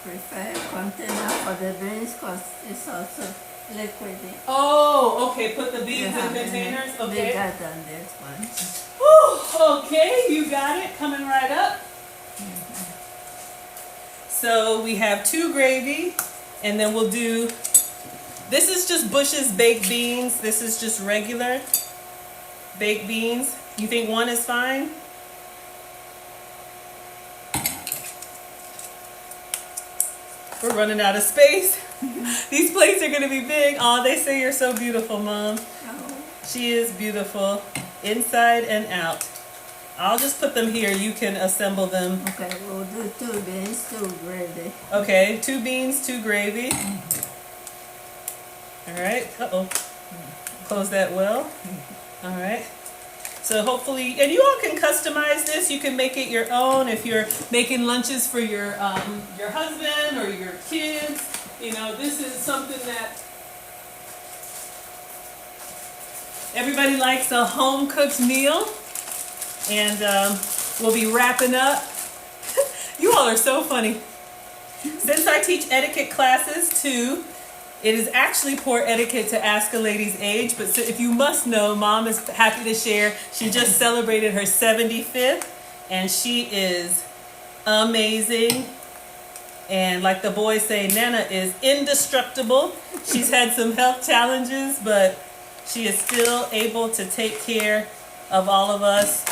prefer a container for the beans because it's also liquidy. Oh, okay. Put the beans in containers. Okay. Bigger than this one. Whew, okay, you got it. Coming right up. So we have 2 gravy, and then we'll do. This is just Bush's baked beans. This is just regular baked beans. You think 1 is fine? We're running out of space. These plates are gonna be big. Oh, they say you're so beautiful, Mom. Oh. She is beautiful, inside and out. I'll just put them here. You can assemble them. Okay, we'll do 2 beans, 2 gravy. Okay, 2 beans, 2 gravy. All right. Uh-oh. Close that well. All right. So hopefully, and you all can customize this. You can make it your own if you're making lunches for your husband or your kids. You know, this is something that everybody likes, a home cooked meal. And we'll be wrapping up. You all are so funny. Since I teach etiquette classes too, it is actually poor etiquette to ask a lady's age, but so if you must know, Mom is happy to share. She just celebrated her 75th, and she is amazing. And like the boys say, Nana is indestructible. She's had some health challenges, but she is still able to take care of all of us,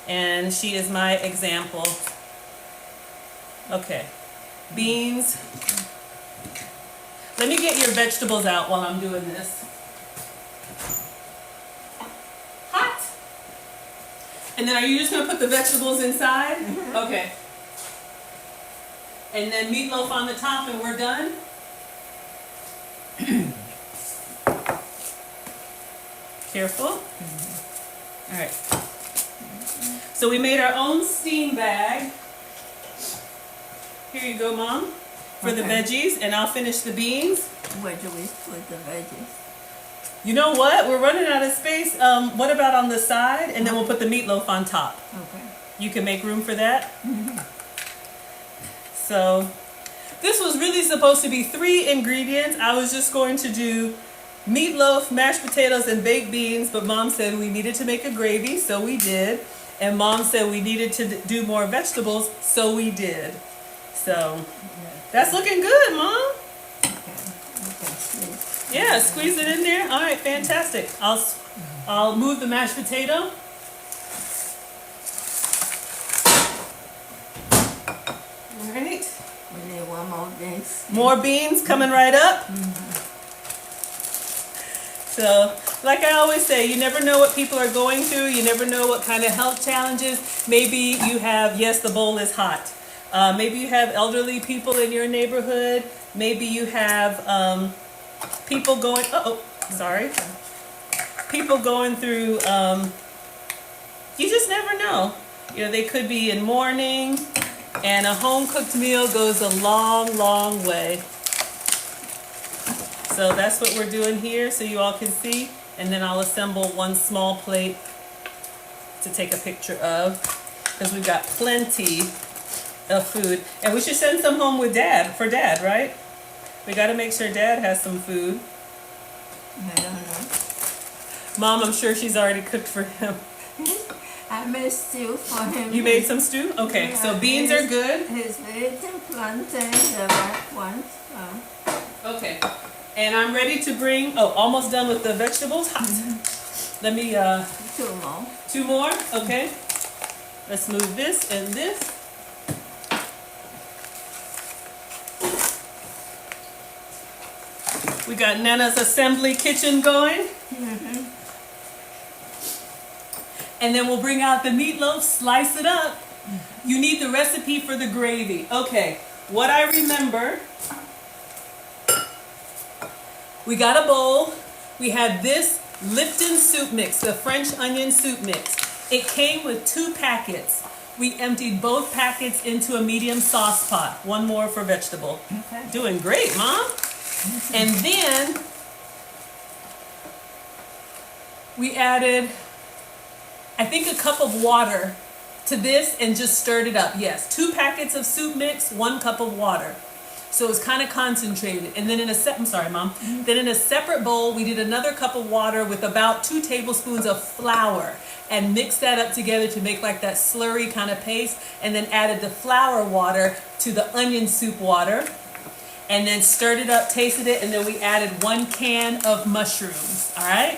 and she is my example. Okay, beans. Let me get your vegetables out while I'm doing this. Hot. And then are you just gonna put the vegetables inside? Mm-hmm. Okay. And then meatloaf on the top and we're done? Careful. Mm-hmm. All right. So we made our own steam bag. Here you go, Mom, for the veggies, and I'll finish the beans. Where do we put the veggies? You know what? We're running out of space. What about on the side? And then we'll put the meatloaf on top. Okay. You can make room for that? Mm-hmm. So this was really supposed to be 3 ingredients. I was just going to do meatloaf, mashed potatoes, and baked beans, but Mom said we needed to make a gravy, so we did. And Mom said we needed to do more vegetables, so we did. So that's looking good, Mom. Yeah, squeeze it in there. All right, fantastic. I'll move the mashed potato. All right. We need one more beans. More beans coming right up. So, like I always say, you never know what people are going through. You never know what kind of health challenges. Maybe you have, yes, the bowl is hot. Maybe you have elderly people in your neighborhood. Maybe you have people going, people going through, you just never know. You know, they could be in mourning, and a home-cooked meal goes a long, long way. So that's what we're doing here, so you all can see. And then I'll assemble one small plate to take a picture of, because we've got plenty of food. And we should send some home with for Dad, right? We got to make sure Dad has some food. I don't know. Mom, I'm sure she's already cooked for him. I made stew for him. You made some stew? Okay, yeah, so beans are good. His eating plantain, the red ones. Okay, and I'm ready to bring, almost done with the vegetables. Hot. Let me, 2 more. 2 more? Okay. Let's move this and this. We got Nana's assembly kitchen going. Mm-hmm. And then we'll bring out the meatloaf, slice it up. You need the recipe for the gravy. Okay, what I remember, we got a bowl. We had this Lipton soup mix, the French onion soup mix. It came with 2 packets. We emptied both packets into a medium sauce pot. 1 more for vegetable. Okay. Doing great, Mom. And then we added, I think, a cup of water to this and just stirred it up. Yes, 2 packets of soup mix, 1 cup of water. So it's kind of concentrated. And then in a Then in a separate bowl, we did another cup of water with about 2 tablespoons of flour and mixed that up together to make like that slurry kind of paste. And then added the flour water to the onion soup water. And then stirred it up, tasted it, and then we added 1 can of mushrooms. All right?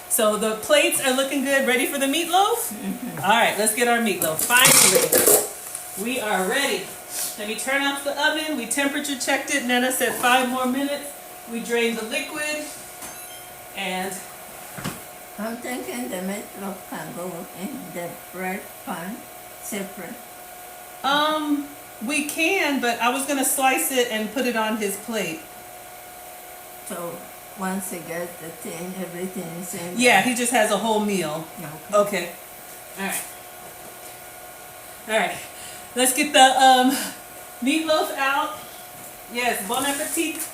So the plates are looking good. Ready for the meatloaf? Mm-hmm. All right, let's get our meatloaf. Finally, we are ready. Let me turn off the oven. We temperature checked it. Nana said 5 more minutes. We drained the liquid. And I'm thinking the meatloaf can go in the bread pan separate. We can, but I was going to slice it and put it on his plate. So once you get the thing, everything is in Yeah, there. he just has a whole meal. Okay. Okay. All right. All right. Let's get the meatloaf out. Yes, bon appetit.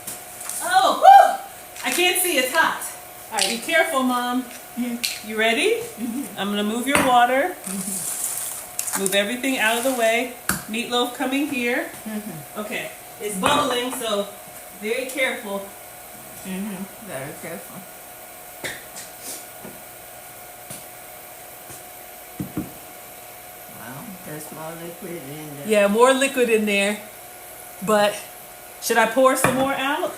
Oh, woo! I can't see, it's hot. All right, be careful, Mom. You ready? I'm gonna move your water. Move everything out of the way. Meatloaf coming here. Okay, it's bubbling, so very careful. Very careful. Wow, there's more liquid in there. Yeah, more liquid in there. But should I pour some more out?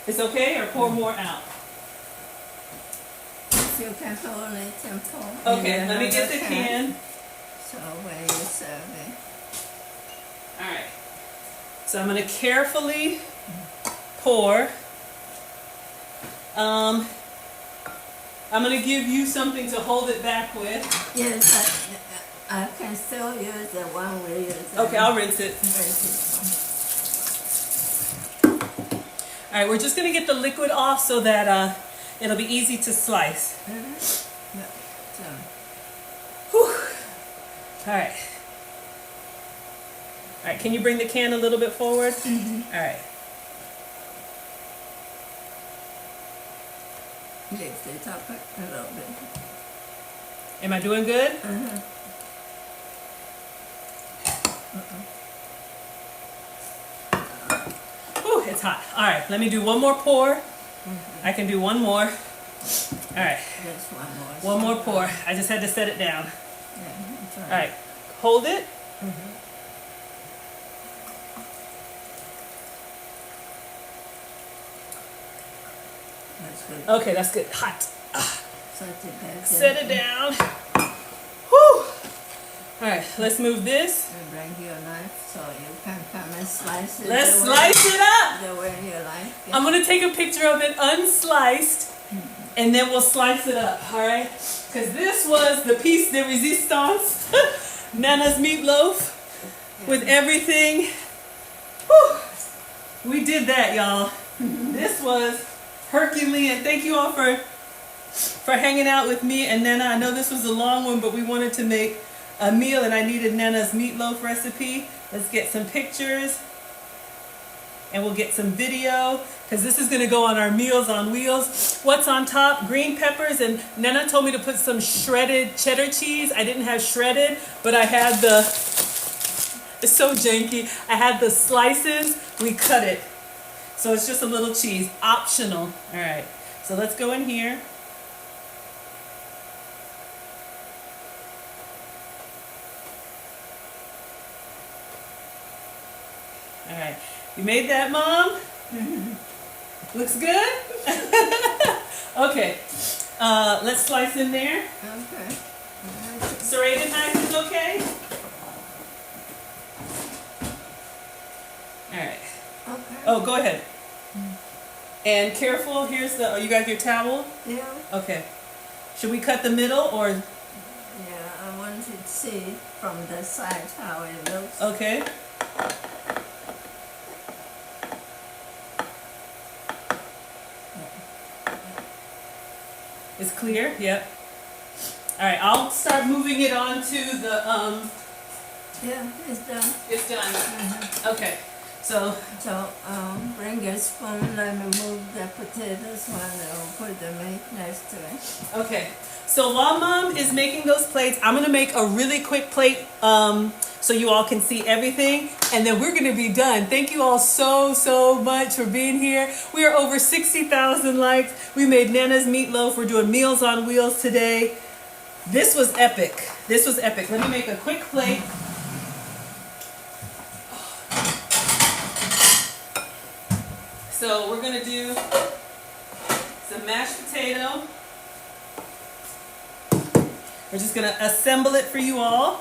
It's okay, or pour more out? You can hold it and pour. Okay, in let me get another the can. So when you serve it. All right. So I'm gonna carefully pour. I'm gonna give you something to hold it back with. Yes, I can still use the one we use. Okay, I'll rinse it. All right, we're just gonna get the liquid off so that it'll be easy to slice. Yeah. So, Whew. All right. All right, can you bring the can a little bit forward? All right. lift it up a little bit. Am I doing good? Whew, it's hot. All right, let me do one more pour. I can do one more. All right, Just one more. one more pour. I just had to set it down. Yeah, it's all All right, hold it. That's good. Okay, that's good. Hot. Set it back. Set it down. Whew. All right, let's move this. You bring your knife so you can come and slice it. Let's the way- slice it up. The way you like it. I'm gonna take a picture of it unsliced, and then we'll slice it up, all right? Because this was the piece de resistance, Nana's meatloaf, with everything. Whew. We did that, y'all. This was Herculean. Thank you all for hanging out with me and Nana. I know this was a long one, but we wanted to make a meal, and I needed Nana's meatloaf recipe. Let's get some pictures. And we'll get some video, because this is going to go on our Meals on Wheels. What's on top? Green peppers, and Nana told me to put some shredded cheddar cheese. I didn't have shredded, but I had the, it's so janky, I had the slices, we cut it. So it's just a little cheese, optional. All right, so let's go in here. All right. You made that, Mom? Looks good? Okay. Let's slice in there. Okay. Serrated knife is okay? Alright. Okay. Oh, go ahead. And careful, here's the, oh, you got your towel? Yeah. Okay. Should we cut the middle or? Yeah, I want to see from the side how it looks. Okay. It's clear? Yep. Alright, I'll start moving it on to the, Yeah, it's done. it's done. Okay. So, Bring a spoon, let me move the potatoes one and put the meat next to it. okay. So while Mom is making those plates, I'm gonna make a really quick plate so you all can see everything, and then we're gonna be done. Thank you all so much for being here. We are over 60,000 likes. We made Nana's meatloaf. We're doing Meals on Wheels today. This was epic. This was epic. Let me make a quick plate. So we're gonna do some mashed potato. We're just gonna assemble it for you all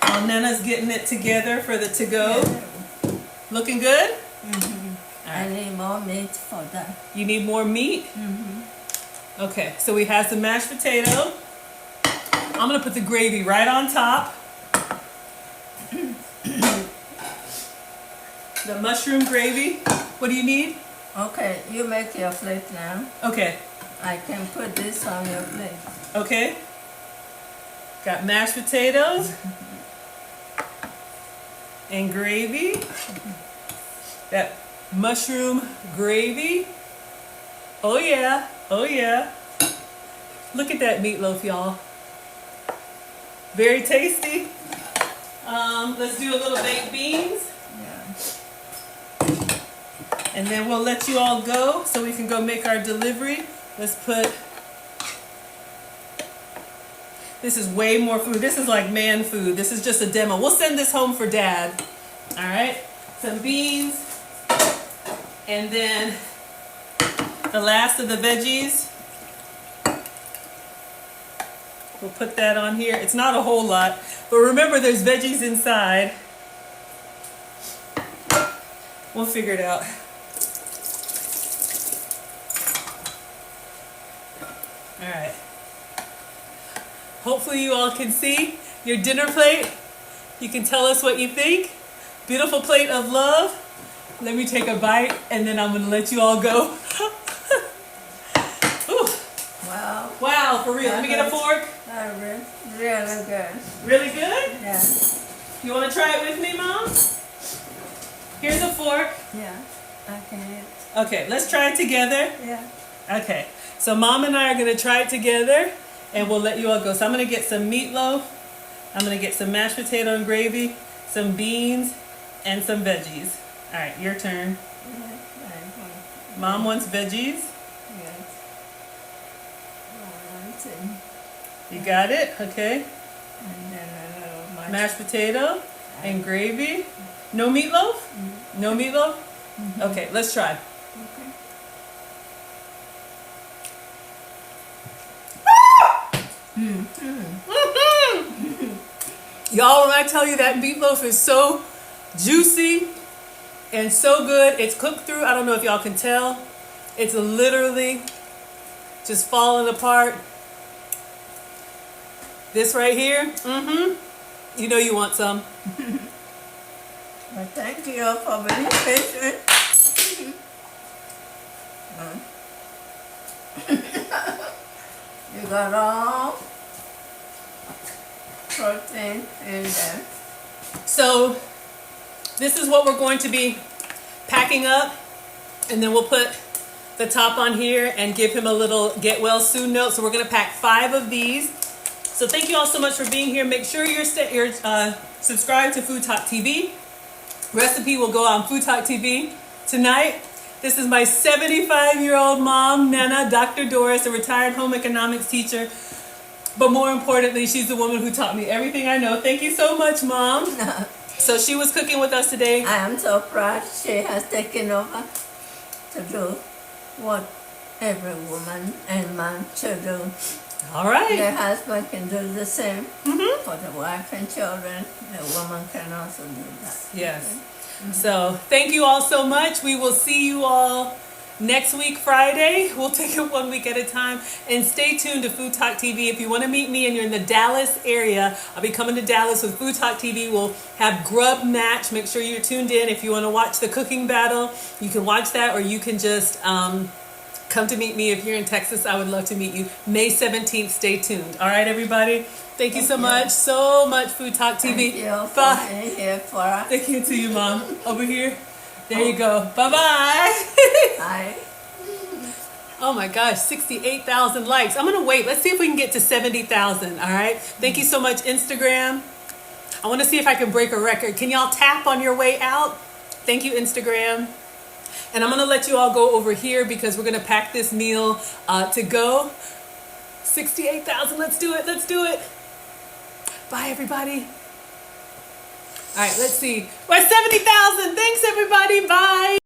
while Nana's getting it together for the to-go. Looking good? I need more meat for that. You need more meat? Okay, so we have some mashed potato. I'm gonna put the gravy right on top. The mushroom gravy. What do you need? Okay, you make your plate now. Okay. I can put this on your plate. Okay. Got mashed potatoes and gravy. That mushroom gravy. Oh yeah. Oh yeah. Look at that meatloaf, y'all. Very tasty. Let's do a little baked beans. Yeah. And then we'll let you all go so we can go make our delivery. Let's put, this is way more food. This is like man food. This is just a demo. We'll send this home for Dad. All right, some beans. And then the last of the veggies. We'll put that on here. It's not a whole lot, but remember there's veggies inside. We'll figure it out. All right. Hopefully you all can see your dinner plate. You can tell us what you think. Beautiful plate of love. Let me take a bite and then I'm gonna let you all go. Ooh. Wow. Wow, for real. Let me get a fork. Really good. Really good? Yeah. You wanna try it with me, Mom? Here's a fork. Yeah. I can eat. Okay, let's try it together. Yeah. Okay, so Mom and I are gonna try it together and we'll let you all go. So I'm gonna get some meatloaf, I'm gonna get some mashed potato and gravy, some beans, and some veggies. All right, your turn. Mom wants veggies. Yes. You got it? Okay. And then a little Mashed potato and gravy. No meatloaf? No meatloaf? Okay, let's try. Okay. Y'all, when I tell you that meatloaf is so juicy and so good, it's cooked through. I don't know if y'all can tell. It's literally just falling apart. This right here, you know you want some. Well, thank you for being patient. You got all protein in there. So this is what we're going to be packing up, and then we'll put the top on here and give him a little get well soon note. So we're going to pack 5 of these. So thank you all so much for being here. Make sure you're subscribed to FoodtokTV. Recipe will go on FoodtokTV tonight. This is my 75-year-old mom, Nana, Dr. Doris, a retired home economics teacher. But more importantly, she's the woman who taught me everything I know. Thank you so much, Mom. So she was cooking with us today. I am so proud she has taken over to do what every woman and man should do. All right. The husband can do the same for the wife and children. The woman can also do that. Yes. So thank you all so much. We will see you all next week, Friday. We'll take it 1 week at a time. And stay tuned to FoodtokTV. If you want to meet me and you're in the Dallas area, I'll be coming to Dallas with FoodtokTV. We'll have grub match. Make sure you're tuned in. If you want to watch the cooking battle, you can watch that, or you can just come to meet me. If you're in Texas, I would love to meet you. May 17th, stay tuned. All right, everybody. Thank you so much, FoodtokTV. Thank you for Bye. being here for us. Thank you to you, Mom. Over here. There you go. Bye-bye. Bye. Oh my gosh, 68,000 likes. I'm going to wait. Let's see if we can get to 70,000. All right. Thank you so much, Instagram. I want to see if I can break a record. Can y'all tap on your way out? Thank you, Instagram. And I'm going to let you all go over here because we're going to pack this meal to go. 68,000. Let's do it. Let's do it. Bye, everybody. All right, let's see. We're at 70,000. Thanks, everybody. Bye.